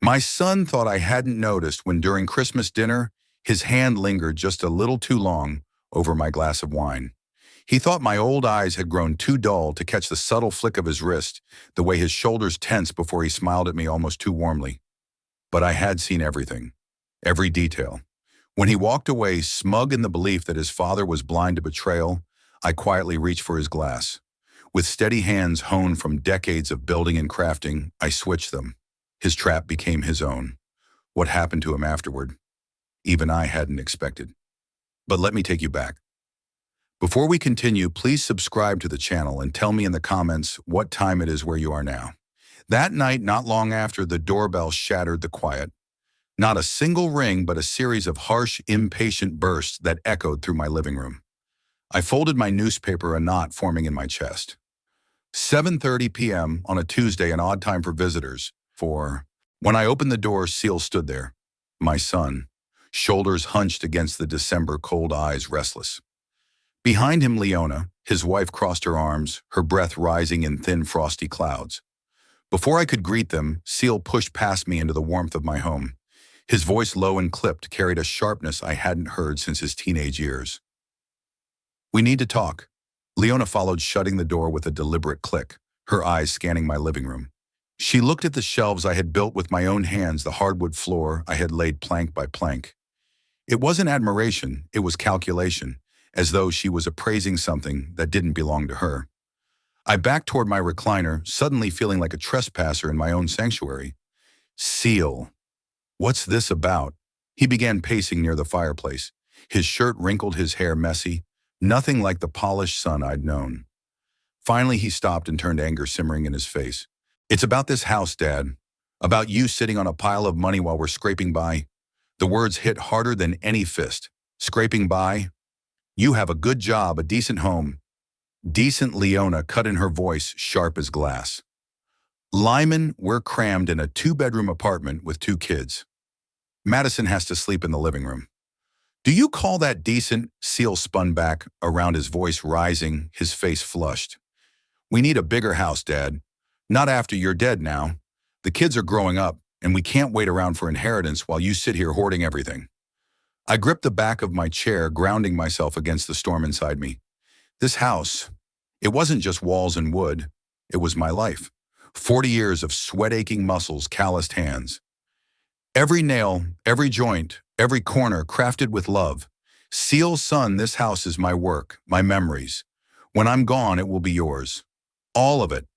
My son thought I hadn't noticed when during Christmas dinner, his hand lingered just a little too long over my glass of wine. He thought my old eyes had grown too dull to catch the subtle flick of his wrist, the way his shoulders tensed before he smiled at me almost too warmly. But I had seen everything, every detail. When he walked away, smug in the belief that his father was blind to betrayal, I quietly reached for his glass. With steady hands honed from decades of building and crafting, I switched them. His trap became his own. What happened to him afterward? Even I hadn't expected. But let me take you back. Before we continue, please subscribe to the channel and tell me in the comments what time it is where you are now. That night, not long after, the doorbell shattered the quiet. Not a single ring, but a series of harsh, impatient bursts that echoed through my living room. I folded my newspaper, a knot forming in my chest. 7:30 p.m. on a Tuesday, an odd time for visitors. When I opened the door, Seal stood there. My son, shoulders hunched against the December cold, eyes restless. Behind him, Leona, his wife, crossed her arms, her breath rising in thin, frosty clouds. Before I could greet them, Seal pushed past me into the warmth of my home. His voice, low and clipped, carried a sharpness I hadn't heard since his teenage years. "We need to talk." Leona followed, shutting the door with a deliberate click, her eyes scanning my living room. She looked at the shelves I had built with my own hands, the hardwood floor I had laid plank by plank. It wasn't admiration, it was calculation, as though she was appraising something that didn't belong to her. I backed toward my recliner, suddenly feeling like a trespasser in my own sanctuary. "Seal, what's this about?" He began pacing near the fireplace, his shirt wrinkled, his hair messy, nothing like the polished son I'd known. Finally, he stopped and turned, anger simmering in his face. "It's about this house, Dad. About you sitting on a pile of money while we're scraping by." The words hit harder than any fist. "Scraping by? You have a good job, a decent home." "Decent," Leona cut in, her voice sharp as glass. "Lyman, we're crammed in a 2-bedroom apartment with 2 kids. Madison has to sleep in the living room." "Do you call that decent?" Seal spun back, around, his voice rising, his face flushed. "We need a bigger house, Dad. Not after you're dead now. The kids are growing up, and we can't wait around for inheritance while you sit here hoarding everything." I gripped the back of my chair, grounding myself against the storm inside me. This house, it wasn't just walls and wood. It was my life. 40 years of sweat-aching muscles, calloused hands. Every nail, every joint, every corner crafted with love. "Seal, son, this house is my work, my memories. When I'm gone, it will be yours. All of it."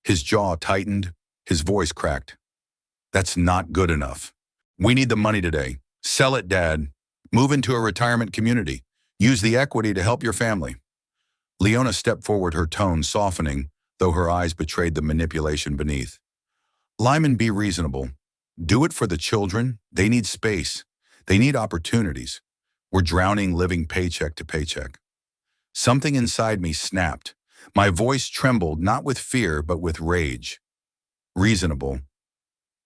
His jaw tightened, his voice cracked. "That's not good enough. We need the money today. Sell it, Dad. Move into a retirement community. Use the equity to help your family." Leona stepped forward, her tone softening, though her eyes betrayed the manipulation beneath. "Lyman, be reasonable. Do it for the children. They need space. They need opportunities. We're drowning, living paycheck to paycheck." Something inside me snapped. My voice trembled, not with fear, but with rage. "Reasonable?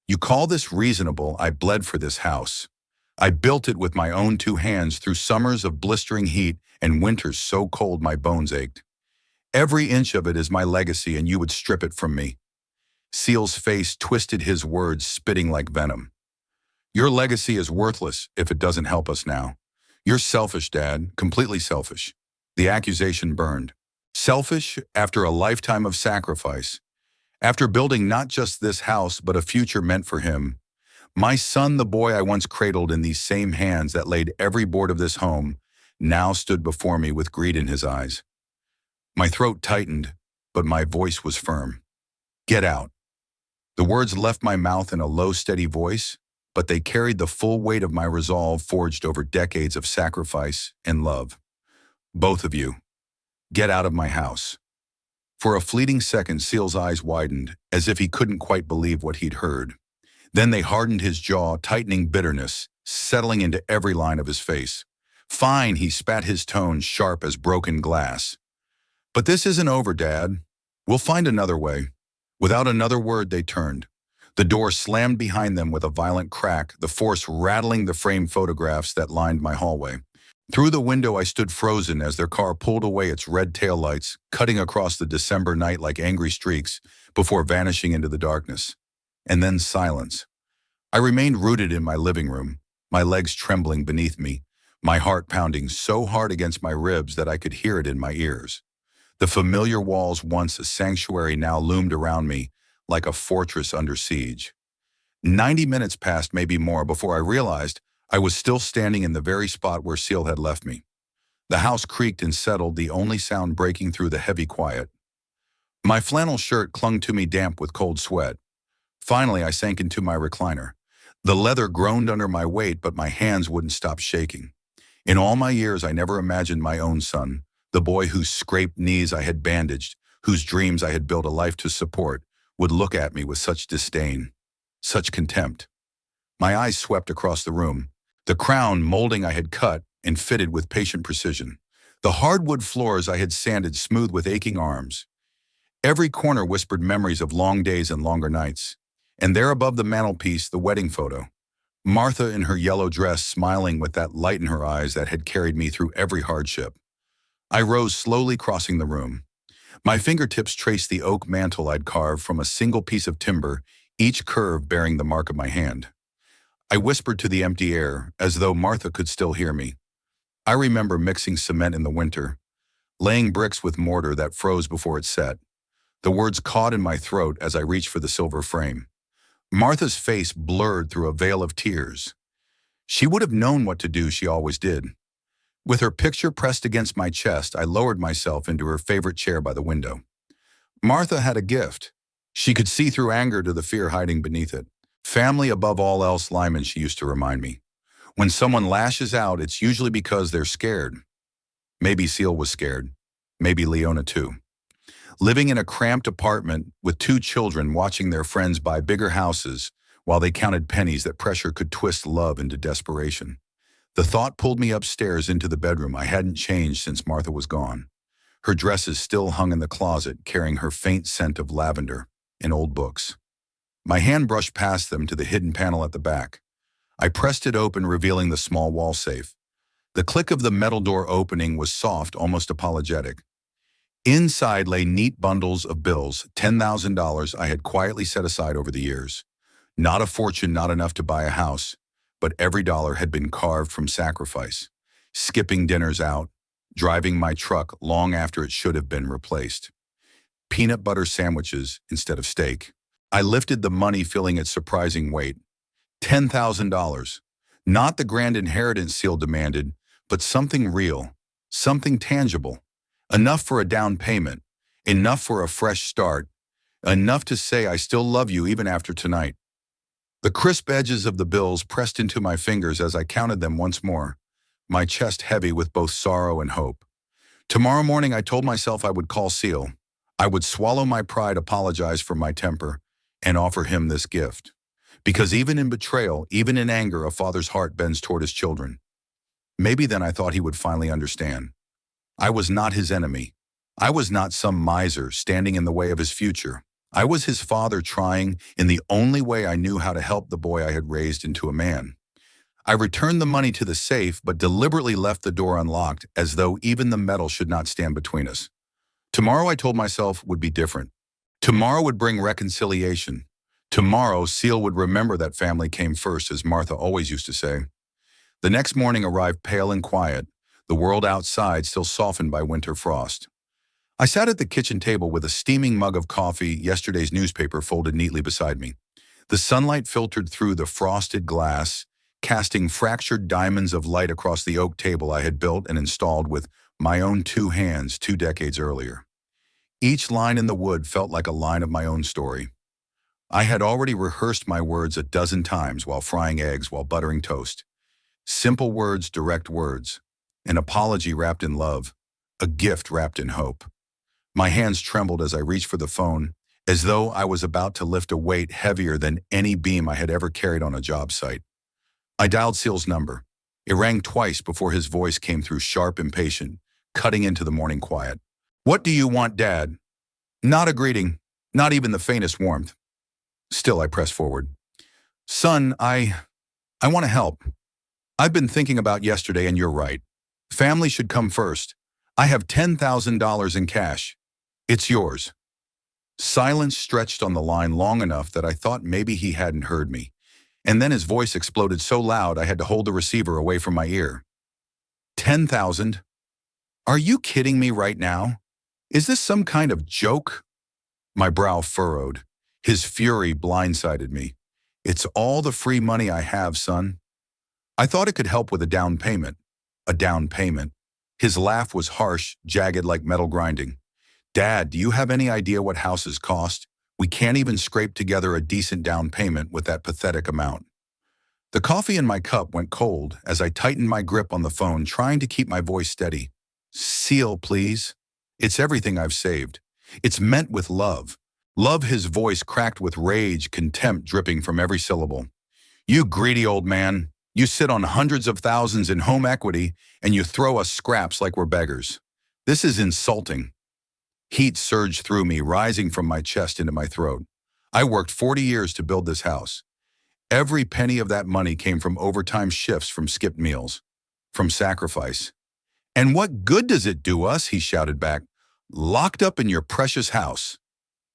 You call this reasonable? I bled for this house. I built it with my own 2 hands through summers of blistering heat and winters so cold my bones ached. Every inch of it is my legacy, and you would strip it from me." Seal's face twisted, his words spitting like venom. "Your legacy is worthless if it doesn't help us now. You're selfish, Dad, completely selfish." The accusation burned. Selfish after a lifetime of sacrifice. After building not just this house, but a future meant for him. My son, the boy I once cradled in these same hands that laid every board of this home, now stood before me with greed in his eyes. My throat tightened, but my voice was firm. "Get out." The words left my mouth in a low, steady voice, but they carried the full weight of my resolve, forged over decades of sacrifice and love. "Both of you, get out of my house." For a fleeting second, Seal's eyes widened, as if he couldn't quite believe what he'd heard. Then they hardened, his jaw tightening, bitterness settling into every line of his face. "Fine," he spat, his tone sharp as broken glass. "But this isn't over, Dad. We'll find another way." Without another word, they turned. The door slammed behind them with a violent crack, the force rattling the framed photographs that lined my hallway. Through the window, I stood frozen as their car pulled away, its red taillights cutting across the December night like angry streaks before vanishing into the darkness. And then silence. I remained rooted in my living room, my legs trembling beneath me, my heart pounding so hard against my ribs that I could hear it in my ears. The familiar walls, once a sanctuary, now loomed around me like a fortress under siege. 90 minutes passed, maybe more, before I realized I was still standing in the very spot where Seal had left me. The house creaked and settled, the only sound breaking through the heavy quiet. My flannel shirt clung to me damp with cold sweat. Finally, I sank into my recliner. The leather groaned under my weight, but my hands wouldn't stop shaking. In all my years, I never imagined my own son, the boy whose scraped knees I had bandaged, whose dreams I had built a life to support, would look at me with such disdain, such contempt. My eyes swept across the room. The crown molding I had cut and fitted with patient precision. The hardwood floors I had sanded smooth with aching arms. Every corner whispered memories of long days and longer nights. And there above the mantelpiece, the wedding photo. Martha in her yellow dress, smiling with that light in her eyes that had carried me through every hardship. I rose slowly, crossing the room. My fingertips traced the oak mantel I'd carved from a single piece of timber, each curve bearing the mark of my hand. I whispered to the empty air, as though Martha could still hear me. I remember mixing cement in the winter, laying bricks with mortar that froze before it set. The words caught in my throat as I reached for the silver frame. Martha's face blurred through a veil of tears. She would have known what to do, she always did. With her picture pressed against my chest, I lowered myself into her favorite chair by the window. Martha had a gift. She could see through anger to the fear hiding beneath it. Family above all else, Lyman, she used to remind me. When someone lashes out, it's usually because they're scared. Maybe Seal was scared. Maybe Leona too. Living in a cramped apartment with 2 children, watching their friends buy bigger houses while they counted pennies, that pressure could twist love into desperation. The thought pulled me upstairs into the bedroom. I hadn't changed since Martha was gone. Her dresses still hung in the closet, carrying her faint scent of lavender and old books. My hand brushed past them to the hidden panel at the back. I pressed it open, revealing the small wall safe. The click of the metal door opening was soft, almost apologetic. Inside lay neat bundles of bills, $10,000 I had quietly set aside over the years. Not a fortune, not enough to buy a house, but every dollar had been carved from sacrifice. Skipping dinners out, driving my truck long after it should have been replaced. Peanut butter sandwiches instead of steak. I lifted the money, feeling its surprising weight. $10,000. Not the grand inheritance Seal demanded, but something real, something tangible. Enough for a down payment, enough for a fresh start, enough to say I still love you even after tonight. The crisp edges of the bills pressed into my fingers as I counted them once more, my chest heavy with both sorrow and hope. Tomorrow morning I told myself I would call Seal. I would swallow my pride, apologize for my temper, and offer him this gift. Because even in betrayal, even in anger, a father's heart bends toward his children. Maybe then I thought he would finally understand. I was not his enemy. I was not some miser standing in the way of his future. I was his father, trying, in the only way I knew how, to help the boy I had raised into a man. I returned the money to the safe, but deliberately left the door unlocked, as though even the metal should not stand between us. Tomorrow, I told myself, would be different. Tomorrow would bring reconciliation. Tomorrow, Seal would remember that family came first, as Martha always used to say. The next morning arrived pale and quiet, the world outside still softened by winter frost. I sat at the kitchen table with a steaming mug of coffee, yesterday's newspaper folded neatly beside me. The sunlight filtered through the frosted glass, casting fractured diamonds of light across the oak table I had built and installed with my own 2 hands 2 decades earlier. Each line in the wood felt like a line of my own story. I had already rehearsed my words a dozen times while frying eggs, while buttering toast. Simple words, direct words. An apology wrapped in love, a gift wrapped in hope. My hands trembled as I reached for the phone, as though I was about to lift a weight heavier than any beam I had ever carried on a job site. I dialed Seal's number. It rang twice before his voice came through, sharp, impatient, cutting into the morning quiet. "What do you want, Dad?" Not a greeting, not even the faintest warmth. Still, I pressed forward. "Son, I want to help. I've been thinking about yesterday, and you're right. Family should come first. I have $10,000 in cash. It's yours." Silence stretched on the line long enough that I thought maybe he hadn't heard me. And then his voice exploded so loud I had to hold the receiver away from my ear. 10,000? Are you kidding me right now? Is this some kind of joke? My brow furrowed. His fury blindsided me. It's all the free money I have, son. I thought it could help with a down payment. A down payment. His laugh was harsh, jagged like metal grinding. Dad, do you have any idea what houses cost? We can't even scrape together a decent down payment with that pathetic amount. The coffee in my cup went cold as I tightened my grip on the phone, trying to keep my voice steady. Seal, please. It's everything I've saved. It's meant with love. Love. His voice cracked with rage, contempt dripping from every syllable. You greedy old man. You sit on hundreds of thousands in home equity and you throw us scraps like we're beggars. This is insulting. Heat surged through me, rising from my chest into my throat. I worked 40 years to build this house. Every penny of that money came from overtime shifts, from skipped meals, from sacrifice. And what good does it do us, he shouted back, locked up in your precious house?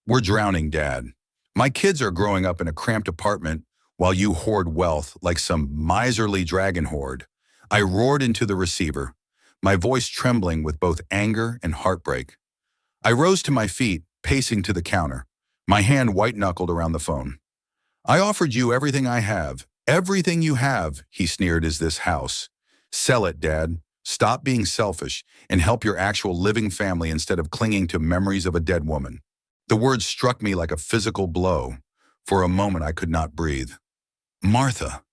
We're drowning, Dad. My kids are growing up in a cramped apartment while you hoard wealth like some miserly dragon horde. I roared into the receiver, my voice trembling with both anger and heartbreak. I rose to my feet, pacing to the counter, my hand white-knuckled around the phone. I offered you everything I have. Everything you have, he sneered, is this house. Sell it, Dad. Stop being selfish and help your actual living family instead of clinging to memories of a dead woman. The words struck me like a physical blow. For a moment, I could not breathe. Martha.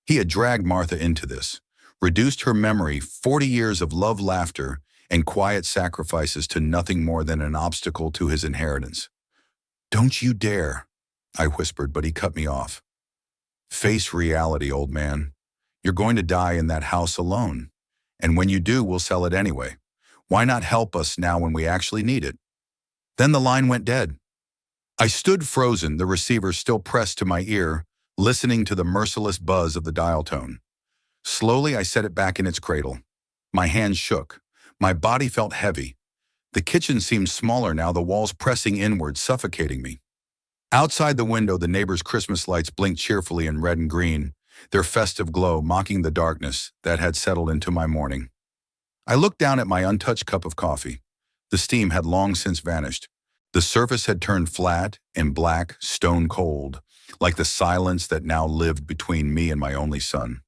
He had dragged Martha into this, reduced her memory, 40 years of love, laughter, and quiet sacrifices to nothing more than an obstacle to his inheritance. Don't you dare, I whispered, but he cut me off. Face reality, old man. You're going to die in that house alone. And when you do, we'll sell it anyway. Why not help us now when we actually need it? Then the line went dead. I stood frozen, the receiver still pressed to my ear, listening to the merciless buzz of the dial tone. Slowly, I set it back in its cradle. My hands shook. My body felt heavy. The kitchen seemed smaller now, the walls pressing inward, suffocating me. Outside the window, the neighbors' Christmas lights blinked cheerfully in red and green, their festive glow mocking the darkness that had settled into my morning. I looked down at my untouched cup of coffee. The steam had long since vanished. The surface had turned flat and black, stone cold, like the silence that now lived between me and my only son.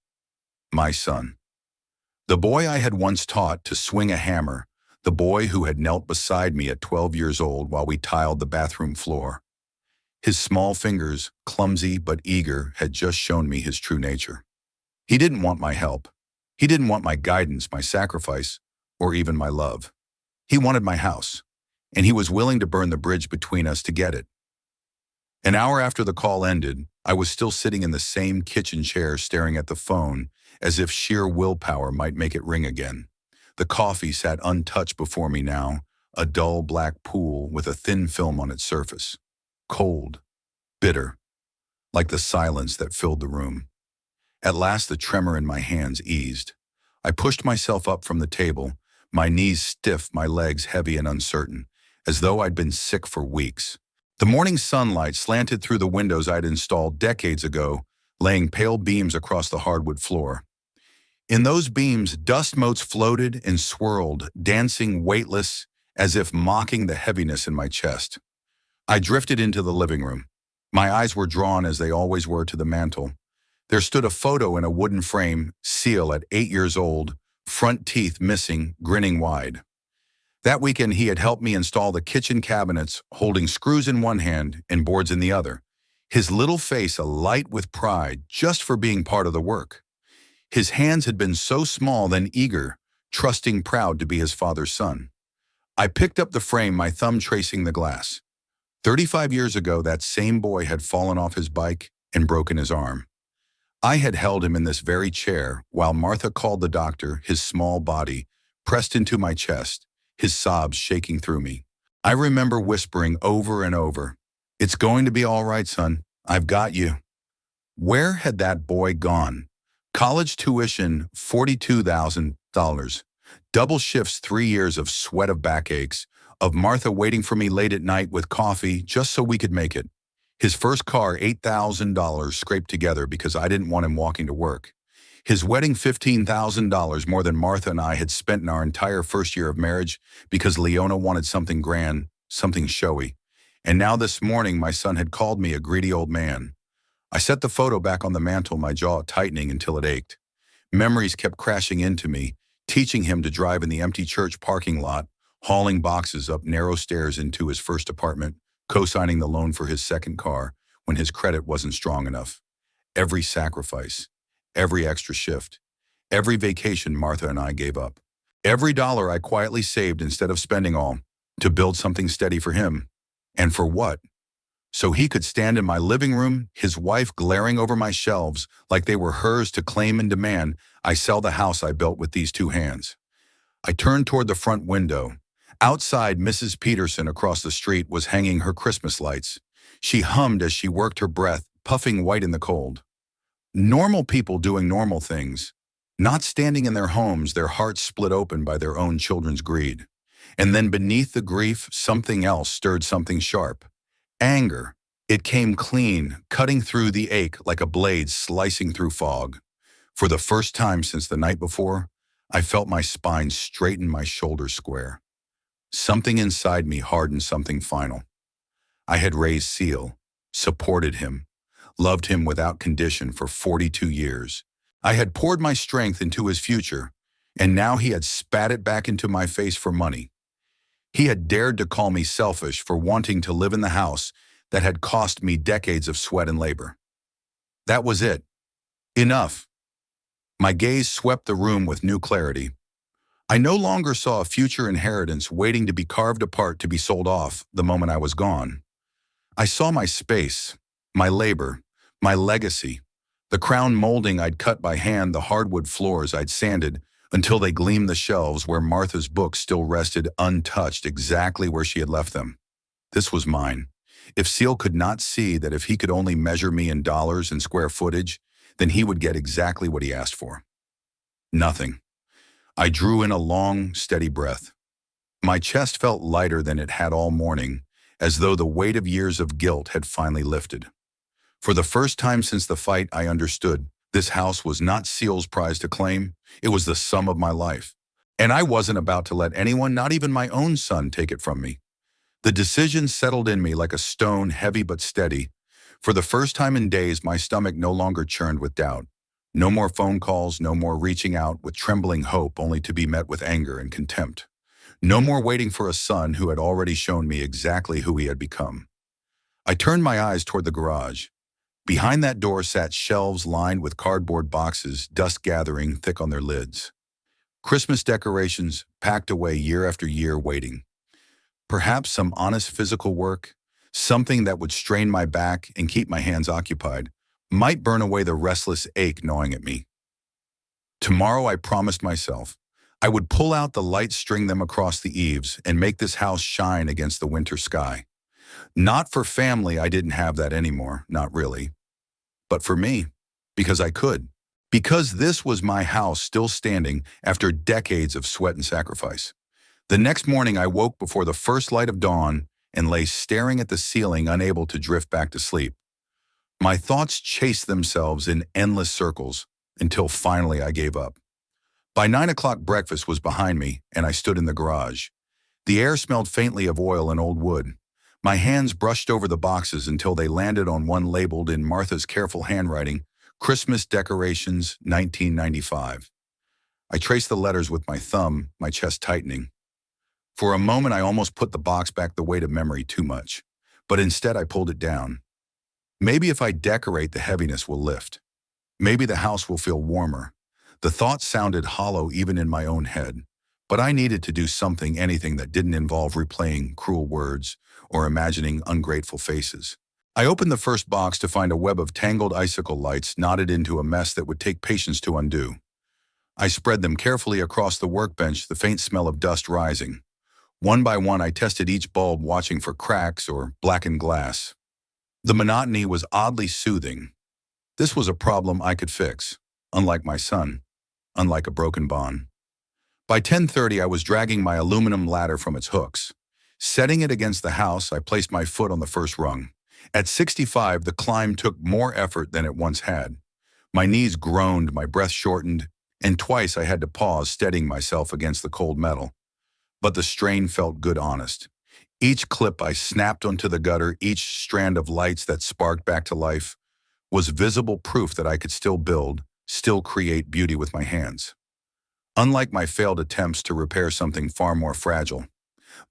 My son. The boy I had once taught to swing a hammer, the boy who had knelt beside me at 12 years old while we tiled the bathroom floor. His small fingers, clumsy but eager, had just shown me his true nature. He didn't want my help. He didn't want my guidance, my sacrifice, or even my love. He wanted my house, and he was willing to burn the bridge between us to get it. An hour after the call ended, I was still sitting in the same kitchen chair staring at the phone, as if sheer willpower might make it ring again. The coffee sat untouched before me now, a dull black pool with a thin film on its surface. Cold, bitter, like the silence that filled the room. At last, the tremor in my hands eased. I pushed myself up from the table, my knees stiff, my legs heavy and uncertain, as though I'd been sick for weeks. The morning sunlight slanted through the windows I'd installed decades ago, laying pale beams across the hardwood floor. In those beams, dust motes floated and swirled, dancing weightless, as if mocking the heaviness in my chest. I drifted into the living room. My eyes were drawn, as they always were, to the mantel. There stood a photo in a wooden frame, Seal at 8 years old, front teeth missing, grinning wide. That weekend he had helped me install the kitchen cabinets, holding screws in one hand and boards in the other, his little face alight with pride just for being part of the work. His hands had been so small, then eager, trusting, proud to be his father's son. I picked up the frame, my thumb tracing the glass. 35 years ago, that same boy had fallen off his bike and broken his arm. I had held him in this very chair while Martha called the doctor, his small body pressed into my chest, his sobs shaking through me. I remember whispering over and over, "It's going to be all right, son. I've got you." Where had that boy gone? College tuition, $42,000. Double shifts, 3 years of sweat, of backaches, of Martha waiting for me late at night with coffee just so we could make it. His first car, $8,000 scraped together because I didn't want him walking to work. His wedding, $15,000 more than Martha and I had spent in our entire first year of marriage because Leona wanted something grand, something showy. And now this morning, my son had called me a greedy old man. I set the photo back on the mantle, my jaw tightening until it ached. Memories kept crashing into me, teaching him to drive in the empty church parking lot, hauling boxes up narrow stairs into his first apartment, co-signing the loan for his second car when his credit wasn't strong enough. Every sacrifice, every extra shift, every vacation Martha and I gave up. Every dollar I quietly saved instead of spending all, to build something steady for him. And for what? So he could stand in my living room, his wife glaring over my shelves like they were hers to claim and demand I sell the house I built with these two hands. I turned toward the front window. Outside, Mrs. Peterson across the street was hanging her Christmas lights. She hummed as she worked her breath, puffing white in the cold. Normal people doing normal things, not standing in their homes, their hearts split open by their own children's greed. And then beneath the grief, something else stirred something sharp. Anger. It came clean, cutting through the ache like a blade slicing through fog. For the first time since the night before, I felt my spine straighten, my shoulders square. Something inside me hardened, something final. I had raised Seal, supported him, loved him without condition for 42 years. I had poured my strength into his future, and now he had spat it back into my face for money. He had dared to call me selfish for wanting to live in the house that had cost me decades of sweat and labor. That was it. Enough. My gaze swept the room with new clarity. I no longer saw a future inheritance waiting to be carved apart to be sold off the moment I was gone. I saw my space, my labor, my legacy, the crown molding I'd cut by hand, the hardwood floors I'd sanded until they gleamed, the shelves where Martha's books still rested untouched exactly where she had left them. This was mine. If Seal could not see that if he could only measure me in dollars and square footage, then he would get exactly what he asked for. Nothing. I drew in a long, steady breath. My chest felt lighter than it had all morning, as though the weight of years of guilt had finally lifted. For the first time since the fight, I understood this house was not Seal's prize to claim. It was the sum of my life. And I wasn't about to let anyone, not even my own son, take it from me. The decision settled in me like a stone, heavy but steady. For the first time in days, my stomach no longer churned with doubt. No more phone calls, no more reaching out with trembling hope only to be met with anger and contempt. No more waiting for a son who had already shown me exactly who he had become. I turned my eyes toward the garage. Behind that door sat shelves lined with cardboard boxes, dust gathering thick on their lids. Christmas decorations packed away year after year, waiting. Perhaps some honest physical work, something that would strain my back and keep my hands occupied, might burn away the restless ache gnawing at me. Tomorrow, I promised myself, I would pull out the lights, string them across the eaves, and make this house shine against the winter sky. Not for family, I didn't have that anymore, not really. But for me, because I could. Because this was my house still standing after decades of sweat and sacrifice. The next morning, I woke before the first light of dawn and lay staring at the ceiling, unable to drift back to sleep. My thoughts chased themselves in endless circles until finally I gave up. By 9 o'clock, breakfast was behind me, and I stood in the garage. The air smelled faintly of oil and old wood. My hands brushed over the boxes until they landed on one labeled in Martha's careful handwriting, Christmas Decorations, 1995. I traced the letters with my thumb, my chest tightening. For a moment, I almost put the box back, the weight of memory too much. But instead, I pulled it down. Maybe if I decorate, the heaviness will lift. Maybe the house will feel warmer. The thought sounded hollow even in my own head. But I needed to do something, anything that didn't involve replaying cruel words or imagining ungrateful faces. I opened the first box to find a web of tangled icicle lights knotted into a mess that would take patience to undo. I spread them carefully across the workbench, the faint smell of dust rising. One by one, I tested each bulb, watching for cracks or blackened glass. The monotony was oddly soothing. This was a problem I could fix, unlike my son, unlike a broken bond. By 10:30, I was dragging my aluminum ladder from its hooks. Setting it against the house, I placed my foot on the first rung. At 65, the climb took more effort than it once had. My knees groaned, my breath shortened, and twice I had to pause, steadying myself against the cold metal. But the strain felt good honest. Each clip I snapped onto the gutter, each strand of lights that sparked back to life, was visible proof that I could still build, still create beauty with my hands. Unlike my failed attempts to repair something far more fragile,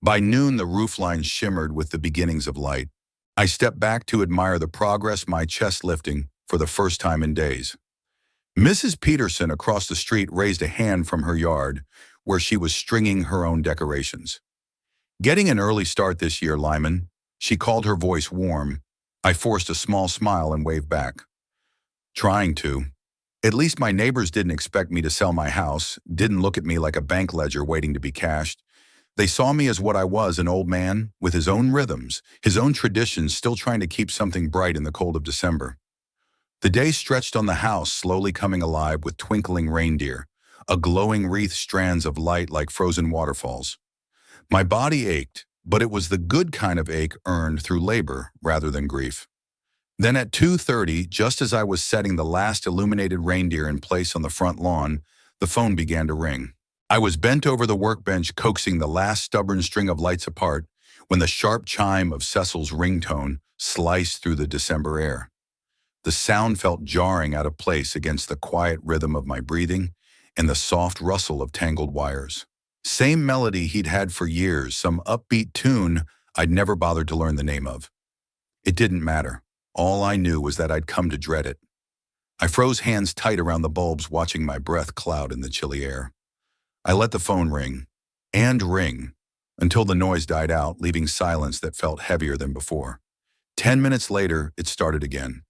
by noon the roofline shimmered with the beginnings of light. I stepped back to admire the progress, my chest lifting for the first time in days. Mrs. Peterson across the street raised a hand from her yard, where she was stringing her own decorations. "Getting an early start this year, Lyman," she called, her voice warm. I forced a small smile and waved back. Trying to. At least my neighbors didn't expect me to sell my house, didn't look at me like a bank ledger waiting to be cashed. They saw me as what I was, an old man with his own rhythms, his own traditions, still trying to keep something bright in the cold of December. The day stretched on the house, slowly coming alive with twinkling reindeer, a glowing wreath, strands of light like frozen waterfalls. My body ached, but it was the good kind of ache earned through labor rather than grief. Then at 2:30, just as I was setting the last illuminated reindeer in place on the front lawn, the phone began to ring. I was bent over the workbench, coaxing the last stubborn string of lights apart, when the sharp chime of Cecil's ringtone sliced through the December air. The sound felt jarring, out of place against the quiet rhythm of my breathing and the soft rustle of tangled wires. Same melody he'd had for years, some upbeat tune I'd never bothered to learn the name of. It didn't matter. All I knew was that I'd come to dread it. I froze, hands tight around the bulbs, watching my breath cloud in the chilly air. I let the phone ring, and ring, until the noise died out, leaving silence that felt heavier than before. 10 minutes later, it started again.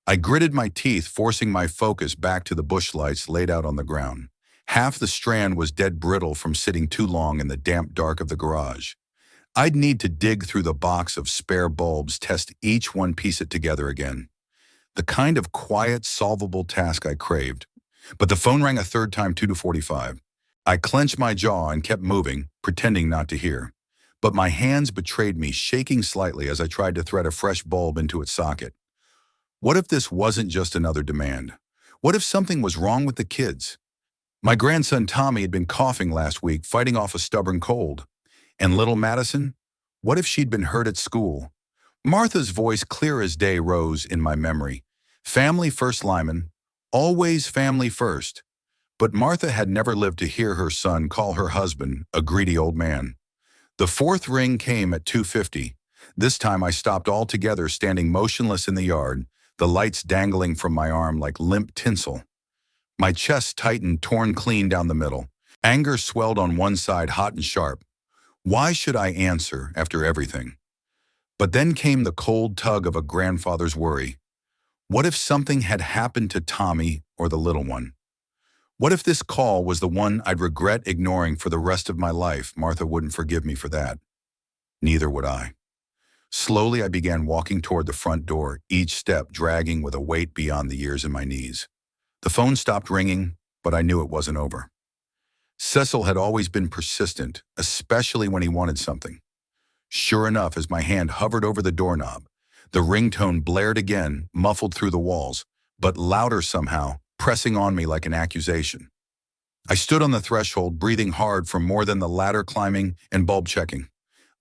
I gritted my teeth, forcing my focus back to the bush lights laid out on the ground. Half the strand was dead brittle from sitting too long in the damp dark of the garage. I'd need to dig through the box of spare bulbs, test each one, piece it together again. The kind of quiet, solvable task I craved. But the phone rang a third time, 2:45. I clenched my jaw and kept moving, pretending not to hear. But my hands betrayed me, shaking slightly as I tried to thread a fresh bulb into its socket. What if this wasn't just another demand? What if something was wrong with the kids? My grandson Tommy had been coughing last week, fighting off a stubborn cold. And little Madison? What if she'd been hurt at school? Martha's voice, clear as day, rose in my memory. "Family first, Lyman. Always family first." But Martha had never lived to hear her son call her husband a greedy old man. The fourth ring came at 2:50. This time I stopped altogether, standing motionless in the yard, the lights dangling from my arm like limp tinsel. My chest tightened, torn clean down the middle. Anger swelled on one side, hot and sharp. Why should I answer after everything? But then came the cold tug of a grandfather's worry. What if something had happened to Tommy or the little one? What if this call was the one I'd regret ignoring for the rest of my life? Martha wouldn't forgive me for that. Neither would I. Slowly, I began walking toward the front door, each step dragging with a weight beyond the years in my knees. The phone stopped ringing, but I knew it wasn't over. Cecil had always been persistent, especially when he wanted something. Sure enough, as my hand hovered over the doorknob, the ringtone blared again, muffled through the walls, but louder somehow, pressing on me like an accusation. I stood on the threshold, breathing hard from more than the ladder climbing and bulb checking.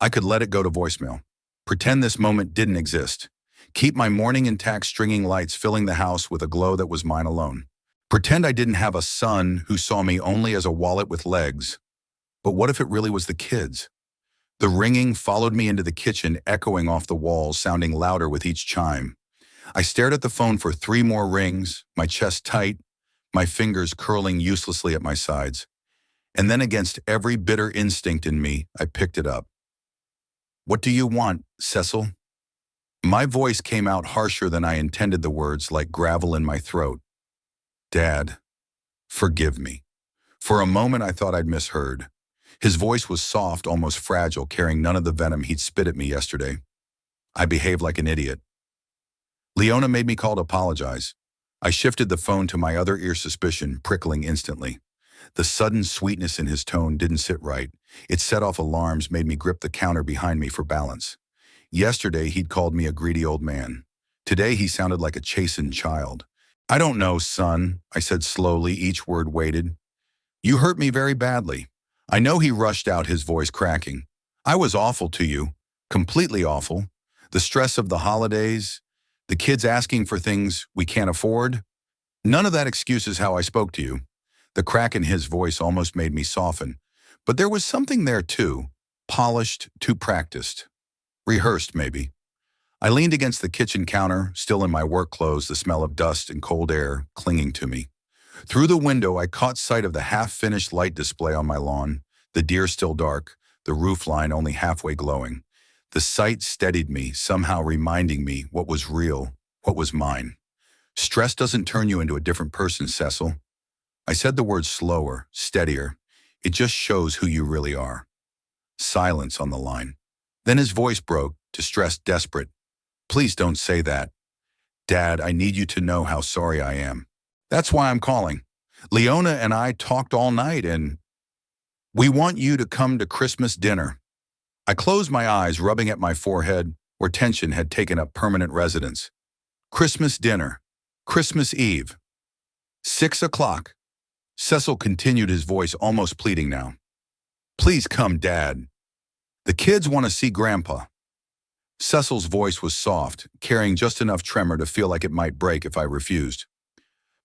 I could let it go to voicemail. Pretend this moment didn't exist. Keep my morning intact, stringing lights filling the house with a glow that was mine alone. Pretend I didn't have a son who saw me only as a wallet with legs. But what if it really was the kids? The ringing followed me into the kitchen, echoing off the walls, sounding louder with each chime. I stared at the phone for 3 more rings, my chest tight, my fingers curling uselessly at my sides. And then, against every bitter instinct in me, I picked it up. "What do you want, Cecil?" My voice came out harsher than I intended, the words like gravel in my throat. "Dad, forgive me." For a moment, I thought I'd misheard. His voice was soft, almost fragile, carrying none of the venom he'd spit at me yesterday. I behaved like an idiot. Leona made me call to apologize. I shifted the phone to my other ear, suspicion prickling instantly. The sudden sweetness in his tone didn't sit right. It set off alarms, made me grip the counter behind me for balance. Yesterday, he'd called me a greedy old man. Today, he sounded like a chastened child. I don't know, son, I said slowly, each word weighted. You hurt me very badly. I know, he rushed out, his voice cracking. I was awful to you. Completely awful. The stress of the holidays, the kids asking for things we can't afford. None of that excuses how I spoke to you. The crack in his voice almost made me soften. But there was something there too. Polished, too practiced. Rehearsed, maybe. I leaned against the kitchen counter, still in my work clothes, the smell of dust and cold air clinging to me. Through the window, I caught sight of the half-finished light display on my lawn, the deer still dark, the roofline only halfway glowing. The sight steadied me, somehow reminding me what was real, what was mine. Stress doesn't turn you into a different person, Cecil. I said the word slower, steadier. It just shows who you really are. Silence on the line. Then his voice broke, distressed, desperate. Please don't say that. Dad, I need you to know how sorry I am. That's why I'm calling. Leona and I talked all night and we want you to come to Christmas dinner. I closed my eyes, rubbing at my forehead where tension had taken up permanent residence. Christmas dinner. Christmas Eve. 6 o'clock. Cecil continued, his voice almost pleading now. Please come, Dad. The kids want to see Grandpa. Cecil's voice was soft, carrying just enough tremor to feel like it might break if I refused.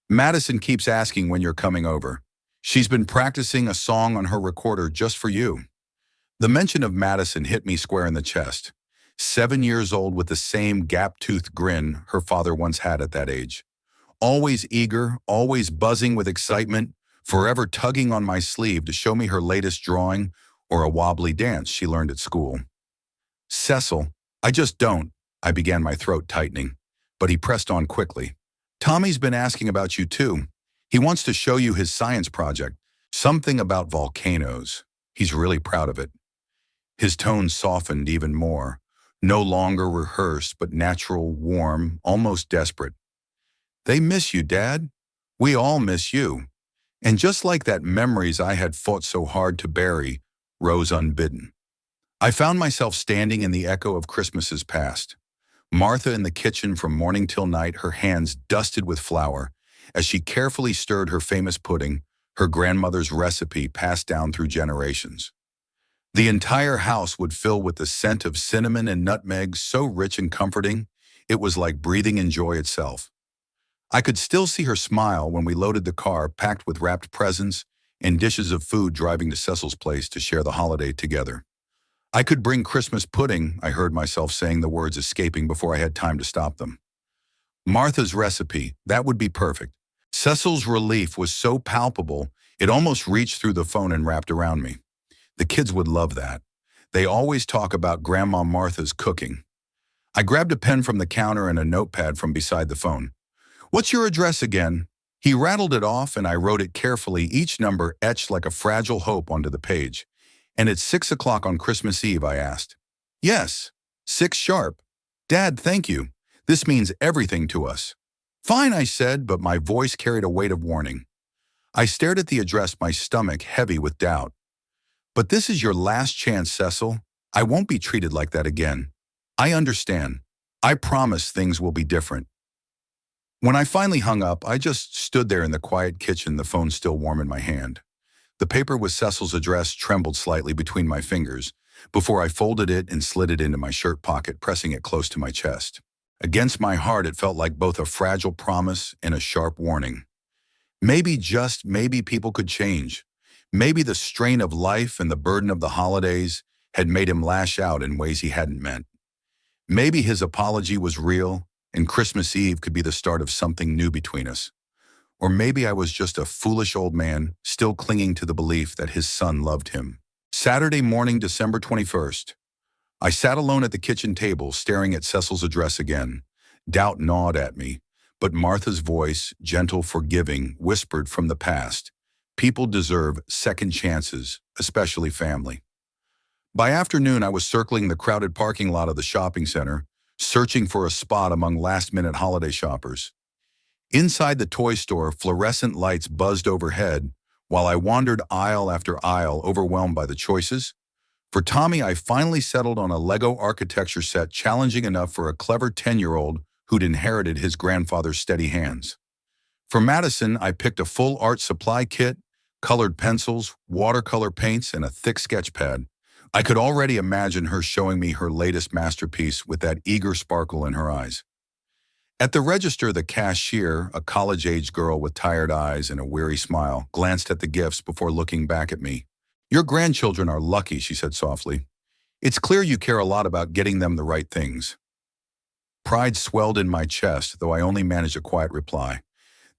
Madison keeps asking when you're coming over. She's been practicing a song on her recorder just for you. The mention of Madison hit me square in the chest. 7 years old with the same gap-toothed grin her father once had at that age. Always eager, always buzzing with excitement, forever tugging on my sleeve to show me her latest drawing or a wobbly dance she learned at school. Cecil, I just don't, I began, my throat tightening, but he pressed on quickly. Tommy's been asking about you too. He wants to show you his science project, something about volcanoes. He's really proud of it. His tone softened even more, no longer rehearsed but natural, warm, almost desperate. They miss you, Dad. We all miss you. And just like that, memories I had fought so hard to bury rose unbidden. I found myself standing in the echo of Christmases past. Martha in the kitchen from morning till night, her hands dusted with flour, as she carefully stirred her famous pudding, her grandmother's recipe passed down through generations. The entire house would fill with the scent of cinnamon and nutmeg, so rich and comforting, it was like breathing in joy itself. I could still see her smile when we loaded the car packed with wrapped presents and dishes of food, driving to Cecil's place to share the holiday together. I could bring Christmas pudding, I heard myself saying, the words escaping before I had time to stop them. Martha's recipe, that would be perfect. Cecil's relief was so palpable, it almost reached through the phone and wrapped around me. The kids would love that. They always talk about Grandma Martha's cooking. I grabbed a pen from the counter and a notepad from beside the phone. What's your address again? He rattled it off and I wrote it carefully, each number etched like a fragile hope onto the page. And it's 6 o'clock on Christmas Eve, I asked. Yes, 6 sharp. Dad, thank you. This means everything to us. Fine, I said, but my voice carried a weight of warning. I stared at the address, my stomach heavy with doubt. But this is your last chance, Cecil. I won't be treated like that again. I understand. I promise things will be different. When I finally hung up, I just stood there in the quiet kitchen, the phone still warm in my hand. The paper with Cecil's address trembled slightly between my fingers before I folded it and slid it into my shirt pocket, pressing it close to my chest. Against my heart, it felt like both a fragile promise and a sharp warning. Maybe, just maybe, people could change. Maybe the strain of life and the burden of the holidays had made him lash out in ways he hadn't meant. Maybe his apology was real and Christmas Eve could be the start of something new between us. Or maybe I was just a foolish old man, still clinging to the belief that his son loved him. Saturday morning, December 21st. I sat alone at the kitchen table, staring at Cecil's address again. Doubt gnawed at me, but Martha's voice, gentle, forgiving, whispered from the past. People deserve second chances, especially family. By afternoon, I was circling the crowded parking lot of the shopping center, searching for a spot among last-minute holiday shoppers. Inside the toy store, fluorescent lights buzzed overhead while I wandered aisle after aisle, overwhelmed by the choices. For Tommy, I finally settled on a Lego architecture set challenging enough for a clever 10-year-old who'd inherited his grandfather's steady hands. For Madison, I picked a full art supply kit, colored pencils, watercolor paints, and a thick sketch pad. I could already imagine her showing me her latest masterpiece with that eager sparkle in her eyes. At the register, the cashier, a college-age girl with tired eyes and a weary smile, glanced at the gifts before looking back at me. "Your grandchildren are lucky," she said softly. "It's clear you care a lot about getting them the right things." Pride swelled in my chest, though I only managed a quiet reply.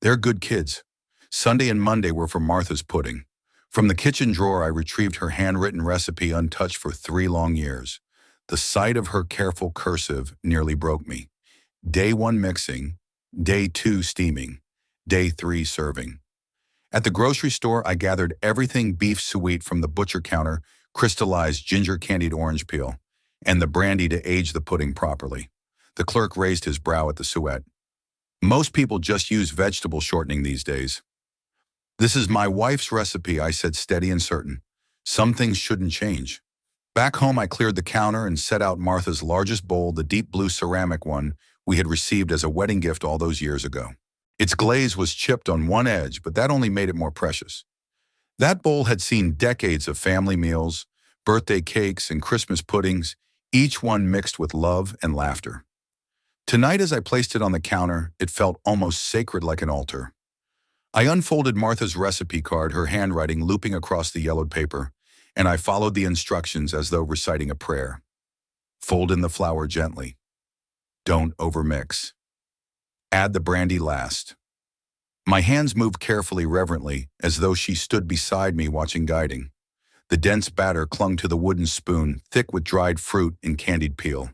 "They're good kids." Sunday and Monday were for Martha's pudding. From the kitchen drawer, I retrieved her handwritten recipe untouched for 3 long years. The sight of her careful cursive nearly broke me. Day 1 mixing, day 2 steaming, day 3 serving. At the grocery store, I gathered everything beef sweet from the butcher counter, crystallized ginger candied orange peel, and the brandy to age the pudding properly. The clerk raised his brow at the suet. "Most people just use vegetable shortening these days." "This is my wife's recipe," I said, steady and certain. "Some things shouldn't change." Back home, I cleared the counter and set out Martha's largest bowl, the deep blue ceramic one we had received as a wedding gift all those years ago. Its glaze was chipped on one edge, but that only made it more precious. That bowl had seen decades of family meals, birthday cakes, and Christmas puddings, each one mixed with love and laughter. Tonight, as I placed it on the counter, it felt almost sacred, like an altar. I unfolded Martha's recipe card, her handwriting looping across the yellowed paper, and I followed the instructions as though reciting a prayer. Fold in the flour gently. Don't overmix. Add the brandy last. My hands moved carefully, reverently, as though she stood beside me watching, guiding. The dense batter clung to the wooden spoon, thick with dried fruit and candied peel.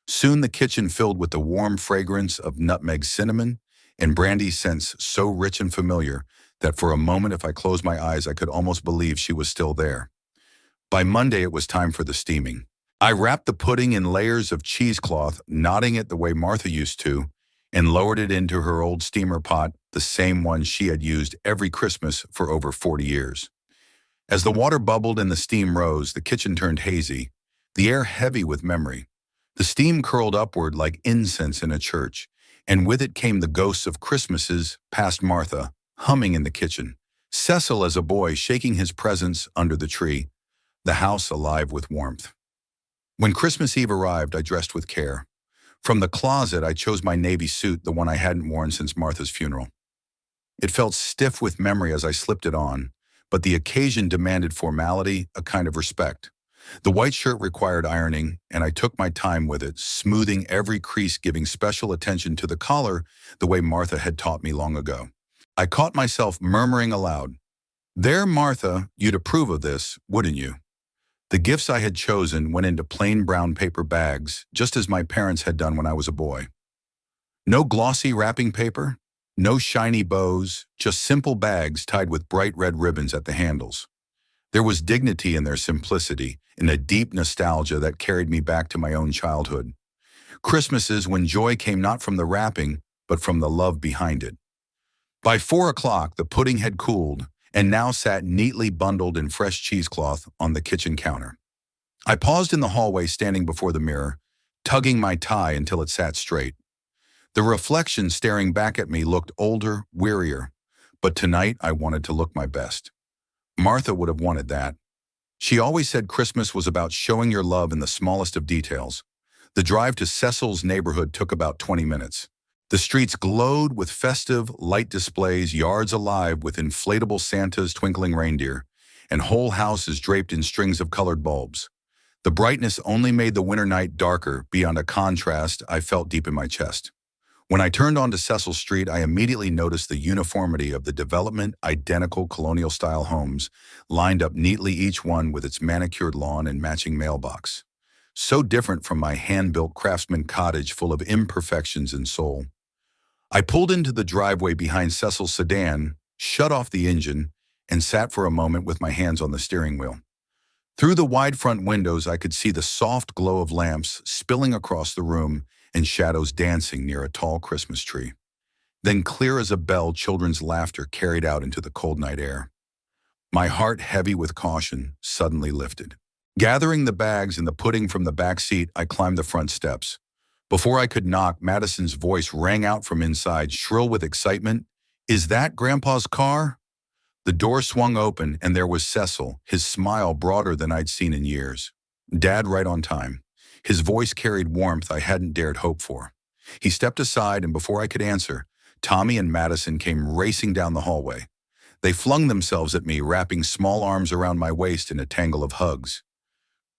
Soon the kitchen filled with the warm fragrance of nutmeg, cinnamon, and brandy scents so rich and familiar that for a moment, if I closed my eyes, I could almost believe she was still there. By Monday, it was time for the steaming. I wrapped the pudding in layers of cheesecloth, knotting it the way Martha used to, and lowered it into her old steamer pot, the same one she had used every Christmas for over 40 years. As the water bubbled and the steam rose, the kitchen turned hazy, the air heavy with memory. The steam curled upward like incense in a church, and with it came the ghosts of Christmases past Martha, humming in the kitchen, Cecil as a boy shaking his presents under the tree, the house alive with warmth. When Christmas Eve arrived, I dressed with care. From the closet, I chose my navy suit, the one I hadn't worn since Martha's funeral. It felt stiff with memory as I slipped it on, but the occasion demanded formality, a kind of respect. The white shirt required ironing, and I took my time with it, smoothing every crease, giving special attention to the collar the way Martha had taught me long ago. I caught myself murmuring aloud, "There, Martha, you'd approve of this, wouldn't you?" The gifts I had chosen went into plain brown paper bags, just as my parents had done when I was a boy. No glossy wrapping paper, no shiny bows, just simple bags tied with bright red ribbons at the handles. There was dignity in their simplicity, and a deep nostalgia that carried me back to my own childhood. Christmases when joy came not from the wrapping, but from the love behind it. By 4 o'clock, the pudding had cooled, and now sat neatly bundled in fresh cheesecloth on the kitchen counter. I paused in the hallway, standing before the mirror, tugging my tie until it sat straight. The reflection staring back at me looked older, wearier, but tonight I wanted to look my best. Martha would have wanted that. She always said Christmas was about showing your love in the smallest of details. The drive to Cecil's neighborhood took about 20 minutes. The streets glowed with festive light displays, yards alive with inflatable Santas, twinkling reindeer, and whole houses draped in strings of colored bulbs. The brightness only made the winter night darker beyond a contrast I felt deep in my chest. When I turned onto Cecil Street, I immediately noticed the uniformity of the development, identical colonial-style homes, lined up neatly, each one with its manicured lawn and matching mailbox. So different from my hand-built craftsman cottage full of imperfections and soul. I pulled into the driveway behind Cecil's sedan, shut off the engine, and sat for a moment with my hands on the steering wheel. Through the wide front windows, I could see the soft glow of lamps spilling across the room and shadows dancing near a tall Christmas tree. Then, clear as a bell, children's laughter carried out into the cold night air. My heart, heavy with caution, suddenly lifted. Gathering the bags and the pudding from the back seat, I climbed the front steps. Before I could knock, Madison's voice rang out from inside, shrill with excitement. "Is that Grandpa's car?" The door swung open, and there was Cecil, his smile broader than I'd seen in years. Dad right on time. His voice carried warmth I hadn't dared hope for. He stepped aside, and before I could answer, Tommy and Madison came racing down the hallway. They flung themselves at me, wrapping small arms around my waist in a tangle of hugs.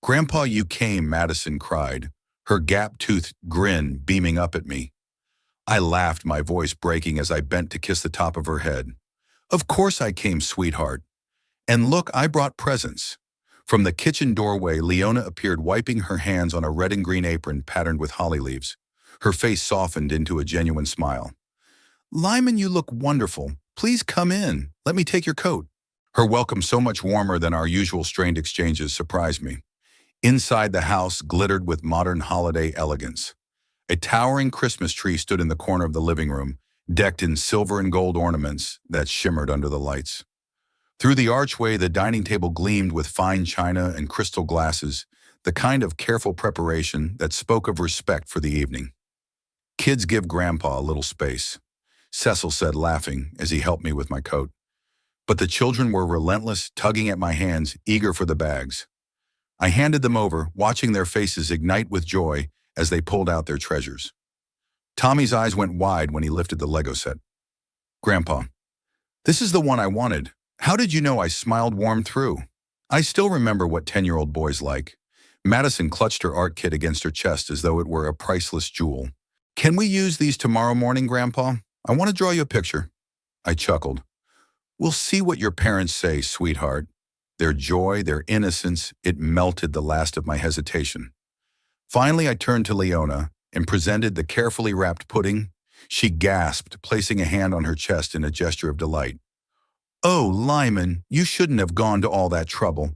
"Grandpa, you came," Madison cried, her gap-toothed grin beaming up at me. I laughed, my voice breaking as I bent to kiss the top of her head. "Of course I came, sweetheart. And look, I brought presents." From the kitchen doorway, Leona appeared, wiping her hands on a red and green apron patterned with holly leaves. Her face softened into a genuine smile. "Lyman, you look wonderful. Please come in. Let me take your coat." Her welcome, so much warmer than our usual strained exchanges, surprised me. Inside, the house glittered with modern holiday elegance. A towering Christmas tree stood in the corner of the living room, decked in silver and gold ornaments that shimmered under the lights. Through the archway, the dining table gleamed with fine china and crystal glasses, the kind of careful preparation that spoke of respect for the evening. "Kids, give Grandpa a little space," Cecil said, laughing as he helped me with my coat. But the children were relentless, tugging at my hands, eager for the bags. I handed them over, watching their faces ignite with joy as they pulled out their treasures. Tommy's eyes went wide when he lifted the Lego set. "Grandpa, this is the one I wanted. How did you know?" I smiled, warm through. I still remember what 10-year-old boys like. Madison clutched her art kit against her chest as though it were a priceless jewel. "Can we use these tomorrow morning, Grandpa? I want to draw you a picture." I chuckled. "We'll see what your parents say, sweetheart." Their joy, their innocence, it melted the last of my hesitation. Finally, I turned to Leona and presented the carefully wrapped pudding. She gasped, placing a hand on her chest in a gesture of delight. "Oh, Lyman, you shouldn't have gone to all that trouble.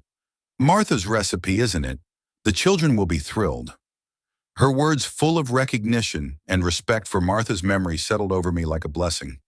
Martha's recipe, isn't it? The children will be thrilled." Her words, full of recognition and respect for Martha's memory, settled over me like a blessing.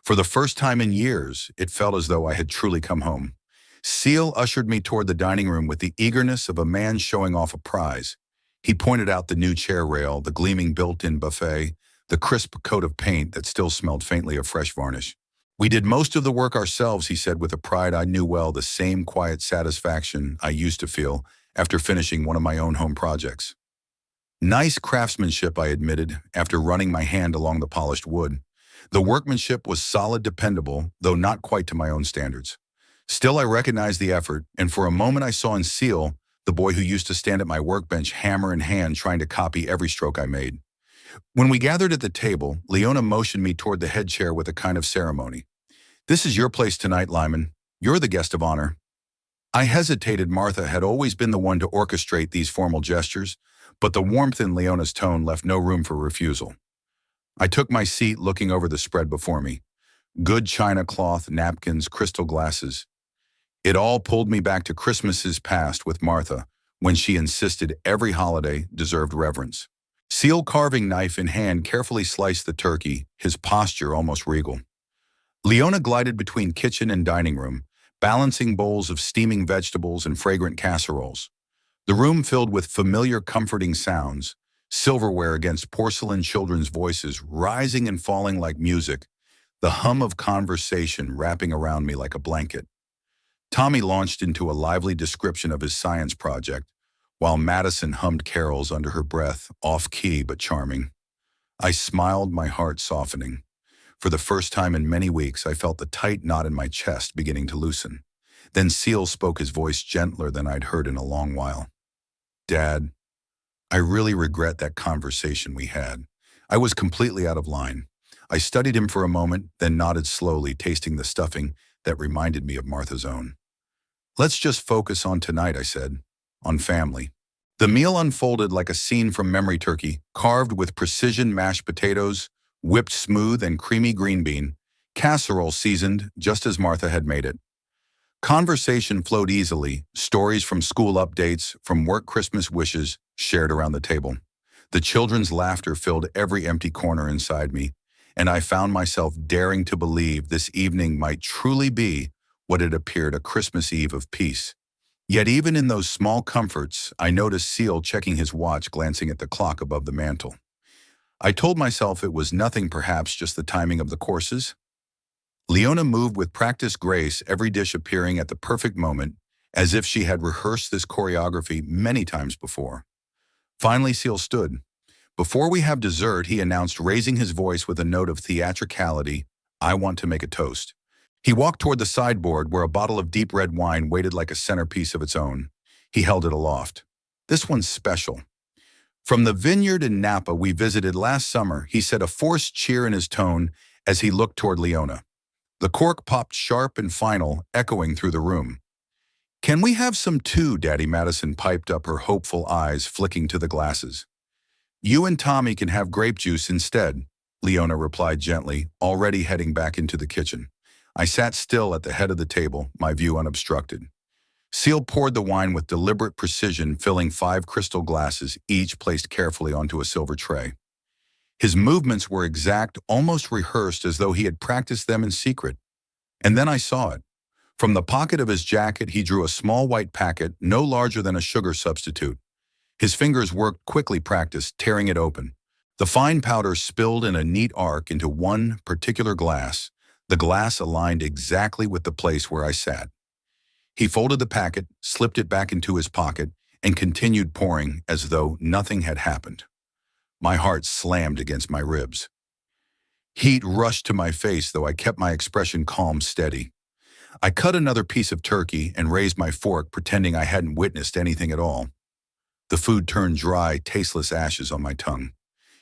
For the first time in years, it felt as though I had truly come home. Seal ushered me toward the dining room with the eagerness of a man showing off a prize. He pointed out the new chair rail, the gleaming built-in buffet, the crisp coat of paint that still smelled faintly of fresh varnish. "We did most of the work ourselves," he said with a pride I knew well, the same quiet satisfaction I used to feel after finishing one of my own home projects. "Nice craftsmanship," I admitted, after running my hand along the polished wood. The workmanship was solid, dependable, though not quite to my own standards. Still, I recognized the effort, and for a moment I saw in Seal, the boy who used to stand at my workbench hammer in hand trying to copy every stroke I made. When we gathered at the table, Leona motioned me toward the head chair with a kind of ceremony. "This is your place tonight, Lyman. You're the guest of honor." I hesitated. Martha had always been the one to orchestrate these formal gestures, but the warmth in Leona's tone left no room for refusal. I took my seat, looking over the spread before me. Good china cloth, napkins, crystal glasses. It all pulled me back to Christmases past with Martha, when she insisted every holiday deserved reverence. Seal, carving knife in hand, carefully sliced the turkey, his posture almost regal. Leona glided between kitchen and dining room, balancing bowls of steaming vegetables and fragrant casseroles. The room filled with familiar, comforting sounds, silverware against porcelain, children's voices rising and falling like music, the hum of conversation wrapping around me like a blanket. Tommy launched into a lively description of his science project, while Madison hummed carols under her breath, off-key but charming. I smiled, my heart softening. For the first time in many weeks, I felt the tight knot in my chest beginning to loosen. Then Seal spoke, his voice gentler than I'd heard in a long while. "Dad, I really regret that conversation we had. I was completely out of line." I studied him for a moment, then nodded slowly, tasting the stuffing that reminded me of Martha's own. "Let's just focus on tonight," I said, "on family." The meal unfolded like a scene from Memory Turkey, carved with precision mashed potatoes, whipped smooth and creamy green bean, casserole seasoned just as Martha had made it. Conversation flowed easily, stories from school updates, from work Christmas wishes shared around the table. The children's laughter filled every empty corner inside me, and I found myself daring to believe this evening might truly be what had appeared, a Christmas Eve of peace. Yet even in those small comforts, I noticed Seal checking his watch, glancing at the clock above the mantel. I told myself it was nothing, perhaps just the timing of the courses. Leona moved with practiced grace, every dish appearing at the perfect moment, as if she had rehearsed this choreography many times before. Finally, Seal stood. "Before we have dessert," he announced, raising his voice with a note of theatricality, "I want to make a toast." He walked toward the sideboard where a bottle of deep red wine waited like a centerpiece of its own. He held it aloft. "This one's special. From the vineyard in Napa we visited last summer," he said, a forced cheer in his tone as he looked toward Leona. The cork popped sharp and final, echoing through the room. "Can we have some too?" Daddy Madison piped up, her hopeful eyes flicking to the glasses. "You and Tommy can have grape juice instead," Leona replied gently, already heading back into the kitchen. I sat still at the head of the table, my view unobstructed. Seal poured the wine with deliberate precision, filling 5 crystal glasses, each placed carefully onto a silver tray. His movements were exact, almost rehearsed, as though he had practiced them in secret. And then I saw it. From the pocket of his jacket, he drew a small white packet, no larger than a sugar substitute. His fingers worked quickly, practiced, tearing it open. The fine powder spilled in a neat arc into one particular glass. The glass aligned exactly with the place where I sat. He folded the packet, slipped it back into his pocket, and continued pouring as though nothing had happened. My heart slammed against my ribs. Heat rushed to my face, though I kept my expression calm, steady. I cut another piece of turkey and raised my fork, pretending I hadn't witnessed anything at all. The food turned dry, tasteless ashes on my tongue.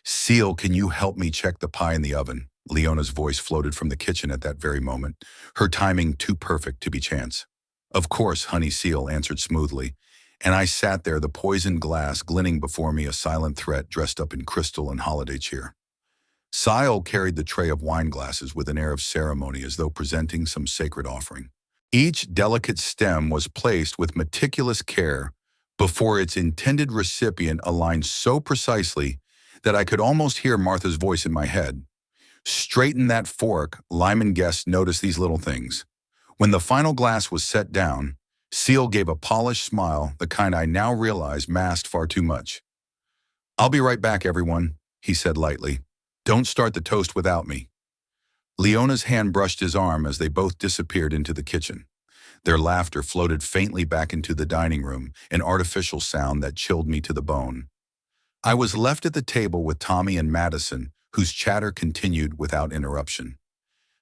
"Seal, can you help me check the pie in the oven?" Leona's voice floated from the kitchen at that very moment, her timing too perfect to be chance. "Of course," Honey Seal answered smoothly, and I sat there, the poisoned glass glinting before me, a silent threat dressed up in crystal and holiday cheer. Sile carried the tray of wine glasses with an air of ceremony, as though presenting some sacred offering. Each delicate stem was placed with meticulous care before its intended recipient, aligned so precisely that I could almost hear Martha's voice in my head. "Straighten that fork." Lyman guests noticed these little things. When the final glass was set down, Seal gave a polished smile, the kind I now realized masked far too much. "I'll be right back, everyone," he said lightly. "Don't start the toast without me." Leona's hand brushed his arm as they both disappeared into the kitchen. Their laughter floated faintly back into the dining room, an artificial sound that chilled me to the bone. I was left at the table with Tommy and Madison, whose chatter continued without interruption.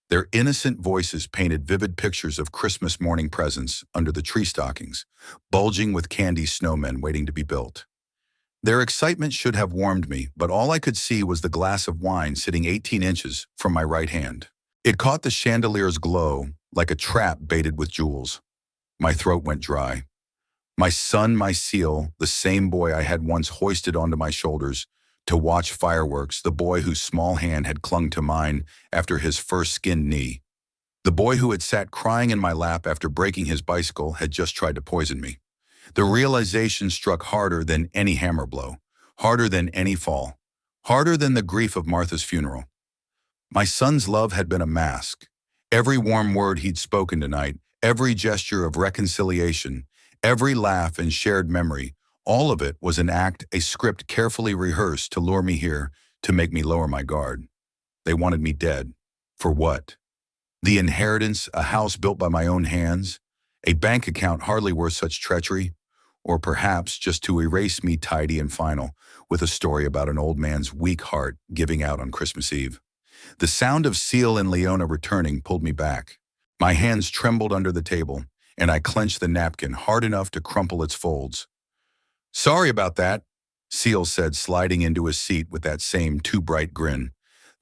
Their innocent voices painted vivid pictures of Christmas morning presents under the tree stockings, bulging with candy snowmen waiting to be built. Their excitement should have warmed me, but all I could see was the glass of wine sitting 18 inches from my right hand. It caught the chandelier's glow like a trap baited with jewels. My throat went dry. My son, my Seal, the same boy I had once hoisted onto my shoulders to watch fireworks, the boy whose small hand had clung to mine after his first skinned knee. The boy who had sat crying in my lap after breaking his bicycle had just tried to poison me. The realization struck harder than any hammer blow, harder than any fall, harder than the grief of Martha's funeral. My son's love had been a mask. Every warm word he'd spoken tonight, every gesture of reconciliation, every laugh and shared memory, all of it was an act, a script carefully rehearsed to lure me here, to make me lower my guard. They wanted me dead. For what? The inheritance, a house built by my own hands, a bank account hardly worth such treachery, or perhaps just to erase me tidy and final, with a story about an old man's weak heart giving out on Christmas Eve. The sound of Seal and Leona returning pulled me back. My hands trembled under the table, and I clenched the napkin hard enough to crumple its folds. "Sorry about that," Seal said, sliding into his seat with that same too bright grin.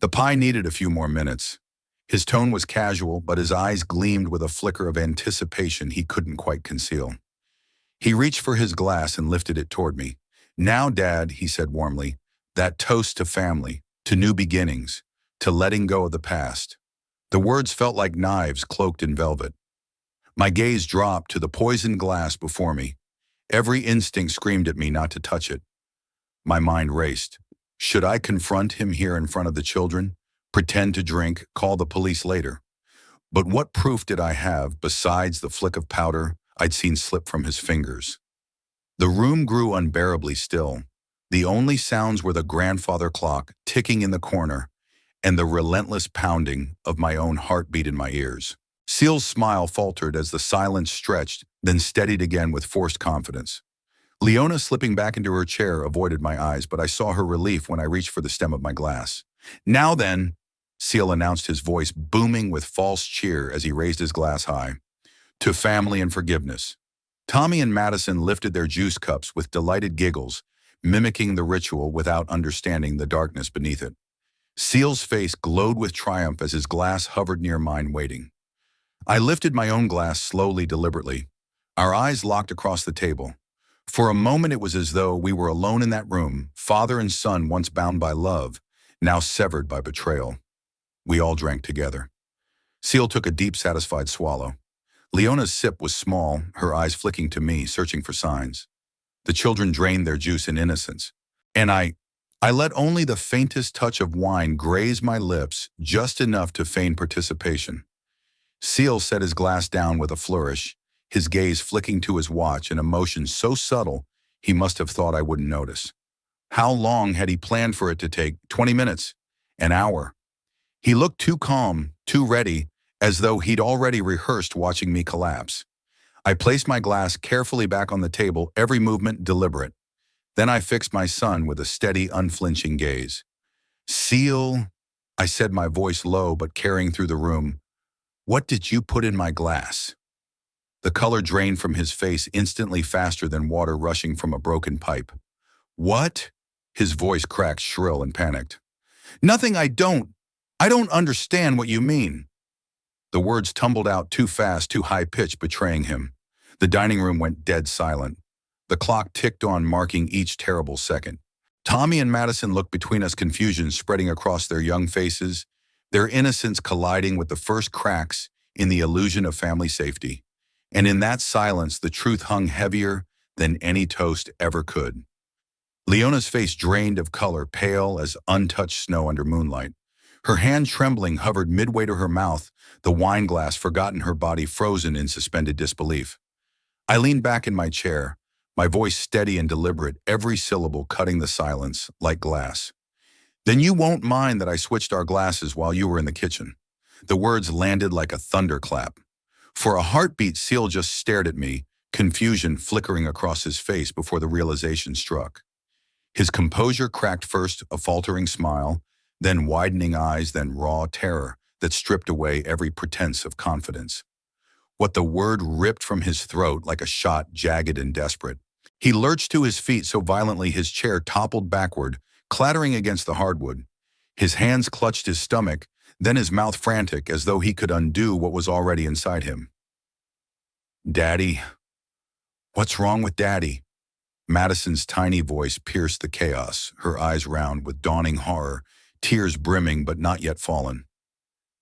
The pie needed a few more minutes. His tone was casual, but his eyes gleamed with a flicker of anticipation he couldn't quite conceal. He reached for his glass and lifted it toward me. "Now, Dad," he said warmly, "that toast to family, to new beginnings, to letting go of the past." The words felt like knives cloaked in velvet. My gaze dropped to the poisoned glass before me. Every instinct screamed at me not to touch it. My mind raced. Should I confront him here in front of the children? Pretend to drink, call the police later? But what proof did I have besides the flick of powder, I'd seen slip from his fingers. The room grew unbearably still. The only sounds were the grandfather clock ticking in the corner and the relentless pounding of my own heartbeat in my ears. Seal's smile faltered as the silence stretched, then steadied again with forced confidence. Leona, slipping back into her chair, avoided my eyes, but I saw her relief when I reached for the stem of my glass. "Now then," Seal announced, his voice booming with false cheer as he raised his glass high. "To family and forgiveness." Tommy and Madison lifted their juice cups with delighted giggles, mimicking the ritual without understanding the darkness beneath it. Seal's face glowed with triumph as his glass hovered near mine, waiting. I lifted my own glass slowly, deliberately. Our eyes locked across the table. For a moment it was as though we were alone in that room, father and son once bound by love, now severed by betrayal. We all drank together. Seal took a deep, satisfied swallow. Leona's sip was small, her eyes flicking to me, searching for signs. The children drained their juice in innocence. And I let only the faintest touch of wine graze my lips, just enough to feign participation. Seal set his glass down with a flourish, his gaze flicking to his watch, an emotion so subtle he must have thought I wouldn't notice. How long had he planned for it to take? 20 minutes? An hour? He looked too calm, too ready, as though he'd already rehearsed watching me collapse. I placed my glass carefully back on the table, every movement deliberate. Then I fixed my son with a steady, unflinching gaze. "Seal," I said, my voice low but carrying through the room, "what did you put in my glass?" The color drained from his face instantly, faster than water rushing from a broken pipe. "What?" His voice cracked shrill and panicked. "Nothing. I don't understand what you mean." The words tumbled out too fast, too high-pitched, betraying him. The dining room went dead silent. The clock ticked on, marking each terrible second. Tommy and Madison looked between us, confusion spreading across their young faces, their innocence colliding with the first cracks in the illusion of family safety. And in that silence, the truth hung heavier than any toast ever could. Leona's face drained of color, pale as untouched snow under moonlight. Her hand, trembling, hovered midway to her mouth, the wine glass forgotten, her body frozen in suspended disbelief. I leaned back in my chair, my voice steady and deliberate, every syllable cutting the silence like glass. "Then you won't mind that I switched our glasses while you were in the kitchen." The words landed like a thunderclap. For a heartbeat, Seal just stared at me, confusion flickering across his face before the realization struck. His composure cracked, first a faltering smile, then widening eyes, then raw terror that stripped away every pretense of confidence. What the word ripped from his throat like a shot, jagged and desperate. He lurched to his feet so violently his chair toppled backward, clattering against the hardwood. His hands clutched his stomach, then his mouth frantic, as though he could undo what was already inside him. "Daddy? What's wrong with Daddy?" Madison's tiny voice pierced the chaos, her eyes round with dawning horror, tears brimming but not yet fallen.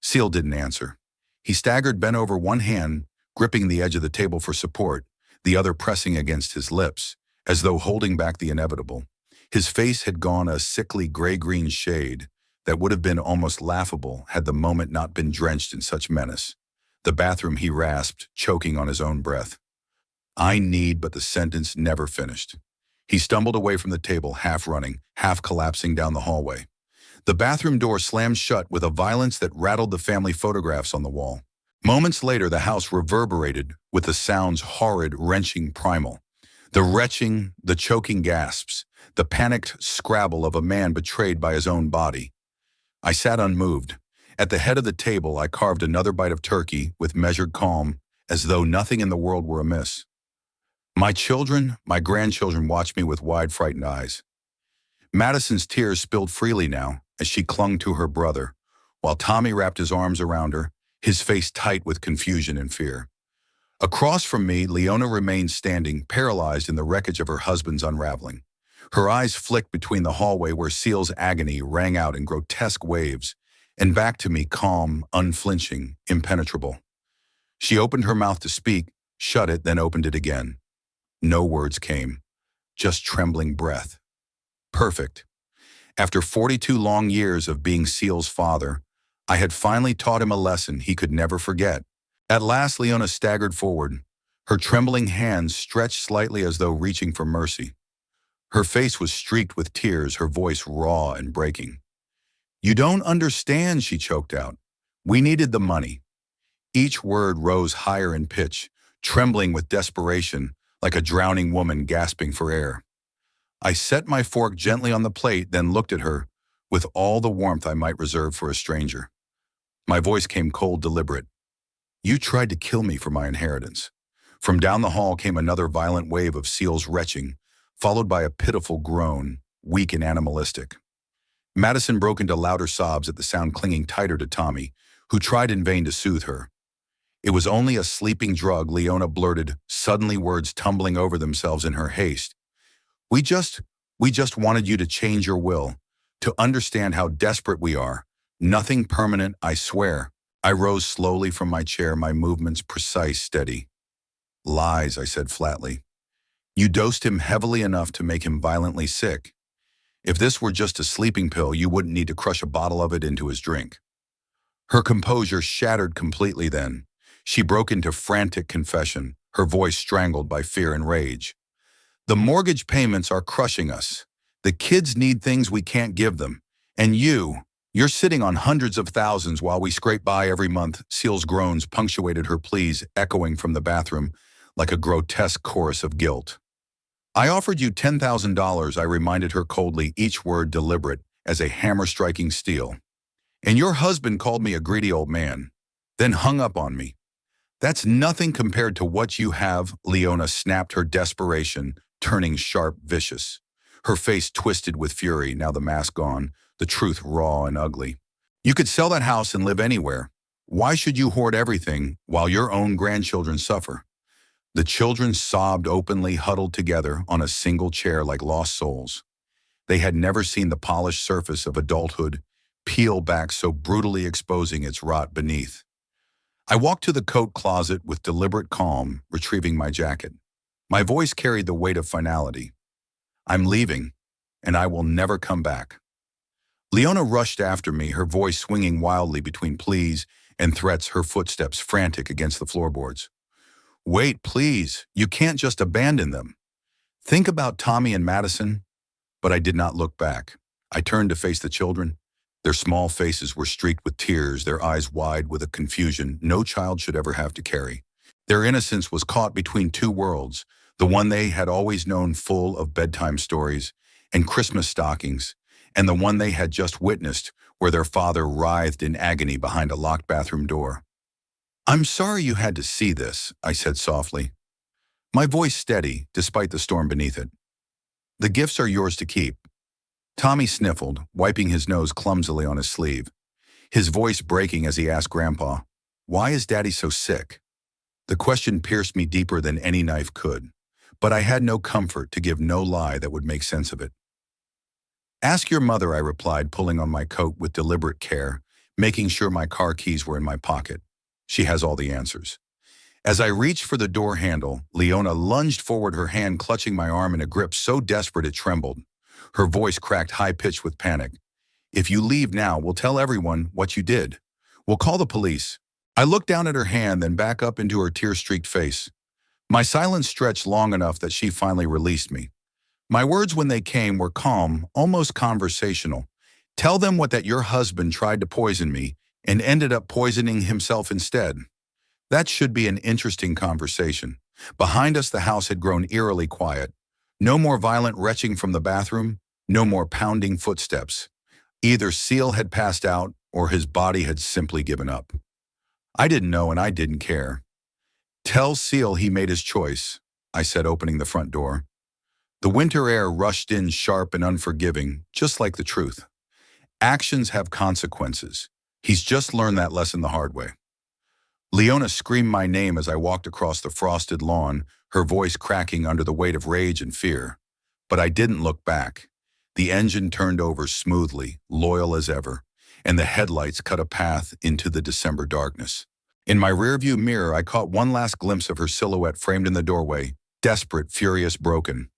Seal didn't answer. He staggered, bent over, one hand gripping the edge of the table for support, the other pressing against his lips, as though holding back the inevitable. His face had gone a sickly gray-green shade that would have been almost laughable had the moment not been drenched in such menace. "The bathroom," he rasped, choking on his own breath. But the sentence never finished. He stumbled away from the table, half running, half collapsing down the hallway. The bathroom door slammed shut with a violence that rattled the family photographs on the wall. Moments later, the house reverberated with the sounds, horrid, wrenching, primal. The retching, the choking gasps, the panicked scrabble of a man betrayed by his own body. I sat unmoved. At the head of the table, I carved another bite of turkey with measured calm, as though nothing in the world were amiss. My children, my grandchildren watched me with wide, frightened eyes. Madison's tears spilled freely now as she clung to her brother, while Tommy wrapped his arms around her, his face tight with confusion and fear. Across from me, Leona remained standing, paralyzed in the wreckage of her husband's unraveling. Her eyes flicked between the hallway where Seal's agony rang out in grotesque waves, and back to me, calm, unflinching, impenetrable. She opened her mouth to speak, shut it, then opened it again. No words came, just trembling breath. Perfect. After 42 long years of being Seal's father, I had finally taught him a lesson he could never forget. At last, Leona staggered forward, Her trembling hands stretched slightly as though reaching for mercy. Her face was streaked with tears, her voice raw and breaking. "You don't understand," she choked out. "We needed the money." Each word rose higher in pitch, trembling with desperation, like a drowning woman gasping for air. I set my fork gently on the plate, then looked at her with all the warmth I might reserve for a stranger. My voice came cold, deliberate. "You tried to kill me for my inheritance." From down the hall came another violent wave of Seal's retching, followed by a pitiful groan, weak and animalistic. Madison broke into louder sobs at the sound, clinging tighter to Tommy, who tried in vain to soothe her. "It was only a sleeping drug," Leona blurted, suddenly words tumbling over themselves in her haste. We just, we just wanted you to change your will, to understand how desperate we are. Nothing permanent, I swear." I rose slowly from my chair, my movements precise, steady. "Lies," I said flatly. "You dosed him heavily enough to make him violently sick. If this were just a sleeping pill, you wouldn't need to crush a bottle of it into his drink." Her composure shattered completely then. She broke into frantic confession, her voice strangled by fear and rage. "The mortgage payments are crushing us. The kids need things we can't give them. And you're sitting on hundreds of thousands while we scrape by every month." Seal's groans punctuated her pleas, echoing from the bathroom like a grotesque chorus of guilt. "I offered you $10,000, I reminded her coldly, each word deliberate as a hammer striking steel. "And your husband called me a greedy old man, then hung up on me. That's nothing compared to what you have," Leona snapped, her desperation turning sharp, vicious. Her face twisted with fury, now the mask gone, the truth raw and ugly. "You could sell that house and live anywhere. Why should you hoard everything while your own grandchildren suffer?" The children sobbed openly, huddled together on a single chair like lost souls. They had never seen the polished surface of adulthood peel back, so brutally exposing its rot beneath. I walked to the coat closet with deliberate calm, retrieving my jacket. My voice carried the weight of finality. "I'm leaving, and I will never come back." Leona rushed after me, her voice swinging wildly between pleas and threats, her footsteps frantic against the floorboards. "Wait, please. You can't just abandon them. Think about Tommy and Madison." But I did not look back. I turned to face the children. Their small faces were streaked with tears, their eyes wide with a confusion no child should ever have to carry. Their innocence was caught between two worlds, the one they had always known, full of bedtime stories and Christmas stockings, and the one they had just witnessed, where their father writhed in agony behind a locked bathroom door. "I'm sorry you had to see this," I said softly, my voice steady despite the storm beneath it. "The gifts are yours to keep." Tommy sniffled, wiping his nose clumsily on his sleeve, his voice breaking as he asked Grandpa, "Why is Daddy so sick?" The question pierced me deeper than any knife could, but I had no comfort to give, no lie that would make sense of it. "Ask your mother," I replied, pulling on my coat with deliberate care, making sure my car keys were in my pocket. "She has all the answers." As I reached for the door handle, Leona lunged forward, her hand clutching my arm in a grip so desperate it trembled. Her voice cracked high-pitched with panic. "If you leave now, we'll tell everyone what you did. We'll call the police." I looked down at her hand, then back up into her tear-streaked face. My silence stretched long enough that she finally released me. My words, when they came, were calm, almost conversational. "Tell them that your husband tried to poison me and ended up poisoning himself instead." That should be an interesting conversation. Behind us, the house had grown eerily quiet. No more violent retching from the bathroom, no more pounding footsteps. Either Seal had passed out or his body had simply given up. I didn't know, and I didn't care. "Tell Seal he made his choice," I said, opening the front door. The winter air rushed in sharp and unforgiving, just like the truth. Actions have consequences. He's just learned that lesson the hard way. Leona screamed my name as I walked across the frosted lawn, her voice cracking under the weight of rage and fear. But I didn't look back. The engine turned over smoothly, loyal as ever, and the headlights cut a path into the December darkness. In my rearview mirror, I caught one last glimpse of her silhouette framed in the doorway, desperate, furious, broken.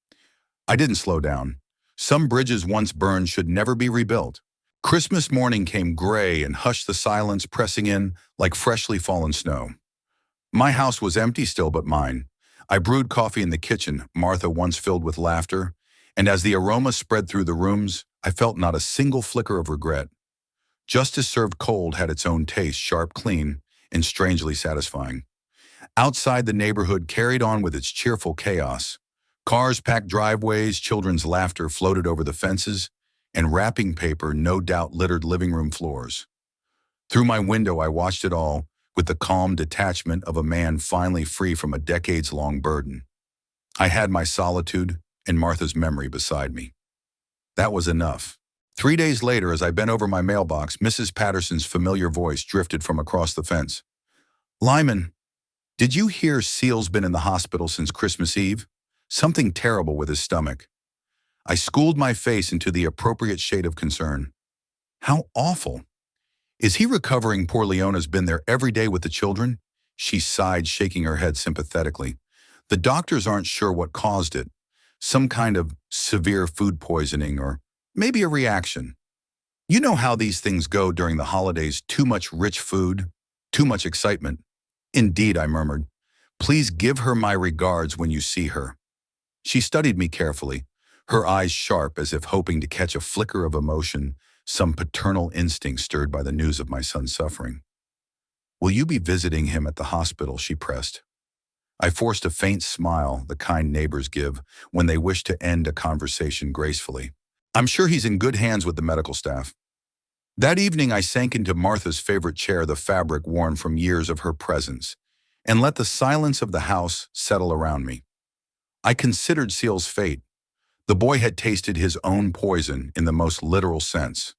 I didn't slow down. Some bridges once burned should never be rebuilt. Christmas morning came gray and hushed the silence, pressing in like freshly fallen snow. My house was empty still, but mine. I brewed coffee in the kitchen, Martha once filled with laughter, and as the aroma spread through the rooms, I felt not a single flicker of regret. Justice served cold had its own taste, sharp, clean, and strangely satisfying. Outside, the neighborhood carried on with its cheerful chaos. Cars packed driveways, children's laughter floated over the fences, and wrapping paper no doubt littered living room floors. Through my window, I watched it all with the calm detachment of a man finally free from a decades-long burden. I had my solitude and Martha's memory beside me. That was enough. 3 days later, as I bent over my mailbox, Mrs. Patterson's familiar voice drifted from across the fence. "Lyman, did you hear Seal's been in the hospital since Christmas Eve? Something terrible with his stomach." I schooled my face into the appropriate shade of concern. "How awful. Is he recovering? Poor Leona's been there every day with the children." She sighed, shaking her head sympathetically. "The doctors aren't sure what caused it. Some kind of severe food poisoning or maybe a reaction. You know how these things go during the holidays, too much rich food, too much excitement." "Indeed," I murmured. "Please give her my regards when you see her." She studied me carefully, her eyes sharp as if hoping to catch a flicker of emotion, some paternal instinct stirred by the news of my son's suffering. "Will you be visiting him at the hospital?" she pressed. I forced a faint smile the kind neighbors give when they wish to end a conversation gracefully. "I'm sure he's in good hands with the medical staff." That evening I sank into Martha's favorite chair, the fabric worn from years of her presence, and let the silence of the house settle around me. I considered Seal's fate. The boy had tasted his own poison in the most literal sense.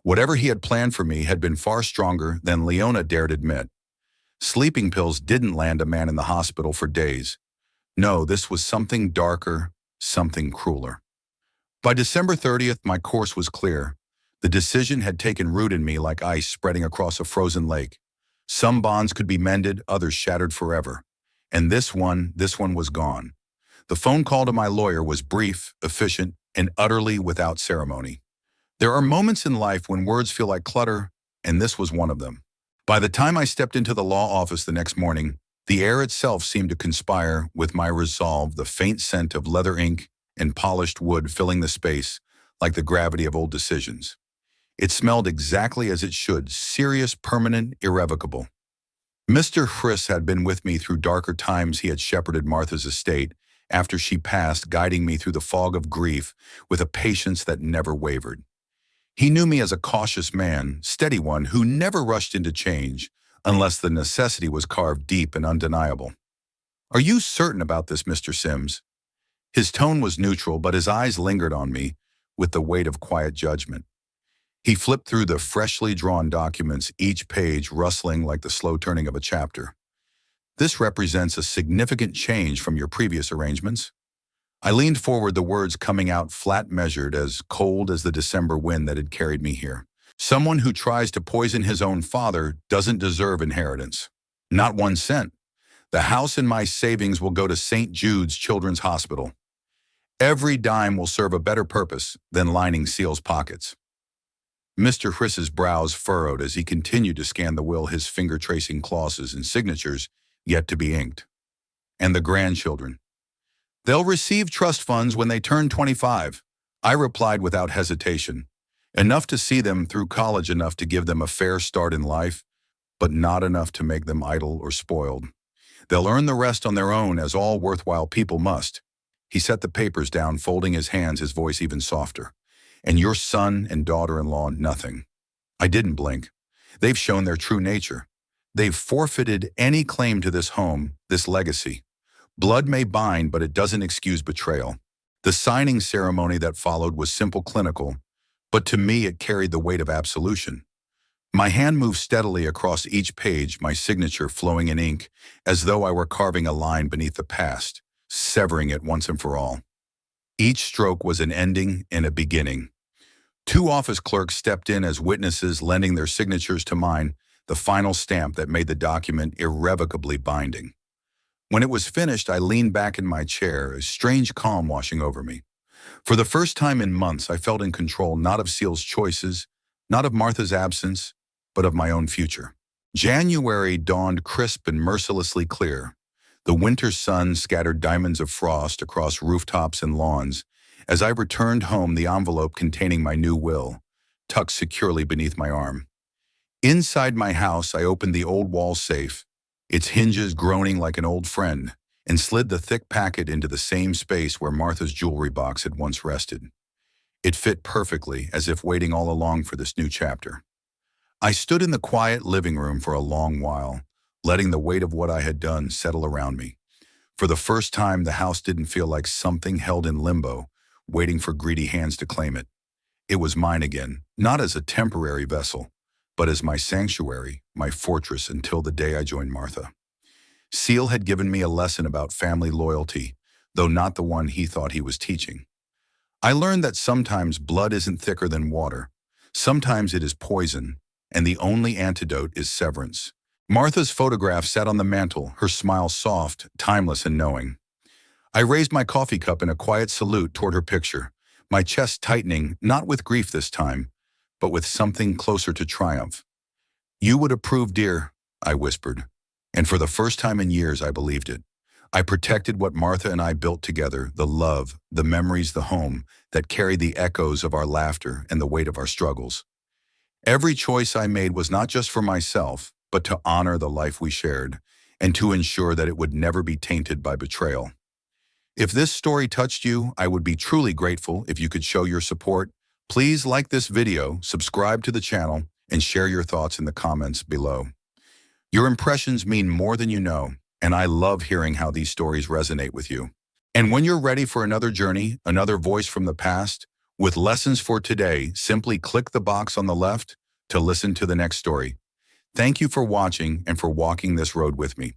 Whatever he had planned for me had been far stronger than Leona dared admit. Sleeping pills didn't land a man in the hospital for days. No, this was something darker, something crueler. By December 30th, my course was clear. The decision had taken root in me like ice spreading across a frozen lake. Some bonds could be mended, others shattered forever. And this one was gone. The phone call to my lawyer was brief, efficient, and utterly without ceremony. There are moments in life when words feel like clutter, and this was one of them. By the time I stepped into the law office the next morning, the air itself seemed to conspire with my resolve, the faint scent of leather ink and polished wood filling the space like the gravity of old decisions. It smelled exactly as it should, serious, permanent, irrevocable. Mr. Friss had been with me through darker times. He had shepherded Martha's estate after she passed, guiding me through the fog of grief with a patience that never wavered. He knew me as a cautious man, steady one who never rushed into change unless the necessity was carved deep and undeniable. "Are you certain about this, Mr. Sims?" His tone was neutral, but his eyes lingered on me with the weight of quiet judgment. He flipped through the freshly drawn documents, each page rustling like the slow turning of a chapter. "This represents a significant change from your previous arrangements." I leaned forward, the words coming out flat measured, as cold as the December wind that had carried me here. "Someone who tries to poison his own father doesn't deserve inheritance. Not 1 cent. The house and my savings will go to St. Jude's Children's Hospital. Every dime will serve a better purpose than lining Seal's pockets." Mr. Friss's brows furrowed as he continued to scan the will, his finger tracing clauses and signatures yet to be inked. "And the grandchildren? They'll receive trust funds when they turn 25. I replied without hesitation. "Enough to see them through college, enough to give them a fair start in life, but not enough to make them idle or spoiled. They'll earn the rest on their own, as all worthwhile people must." He set the papers down, folding his hands, his voice even softer. "And your son and daughter-in-law, nothing." I didn't blink. They've shown their true nature. They've forfeited any claim to this home, this legacy. Blood may bind, but it doesn't excuse betrayal. The signing ceremony that followed was simple, clinical, but to me it carried the weight of absolution. My hand moved steadily across each page, my signature flowing in ink, as though I were carving a line beneath the past, severing it once and for all. Each stroke was an ending and a beginning. 2 office clerks stepped in as witnesses, lending their signatures to mine, the final stamp that made the document irrevocably binding. When it was finished, I leaned back in my chair, a strange calm washing over me. For the first time in months, I felt in control, not of Seal's choices, not of Martha's absence, but of my own future. January dawned crisp and mercilessly clear. The winter sun scattered diamonds of frost across rooftops and lawns. As I returned home, the envelope containing my new will, tucked securely beneath my arm. Inside my house, I opened the old wall safe, its hinges groaning like an old friend, and slid the thick packet into the same space where Martha's jewelry box had once rested. It fit perfectly, as if waiting all along for this new chapter. I stood in the quiet living room for a long while, letting the weight of what I had done settle around me. For the first time, the house didn't feel like something held in limbo, waiting for greedy hands to claim it. It was mine again, not as a temporary vessel, but as my sanctuary, my fortress until the day I joined Martha. Seal had given me a lesson about family loyalty, though not the one he thought he was teaching. I learned that sometimes blood isn't thicker than water. Sometimes it is poison, and the only antidote is severance. Martha's photograph sat on the mantel, her smile soft, timeless and knowing. I raised my coffee cup in a quiet salute toward her picture, my chest tightening, not with grief this time, but with something closer to triumph. "You would approve, dear," I whispered, and for the first time in years I believed it. I protected what Martha and I built together, the love, the memories, the home that carried the echoes of our laughter and the weight of our struggles. Every choice I made was not just for myself, but to honor the life we shared and to ensure that it would never be tainted by betrayal. If this story touched you, I would be truly grateful if you could show your support. Please like this video, subscribe to the channel, and share your thoughts in the comments below. Your impressions mean more than you know, and I love hearing how these stories resonate with you. And when you're ready for another journey, another voice from the past, with lessons for today, simply click the box on the left to listen to the next story. Thank you for watching and for walking this road with me.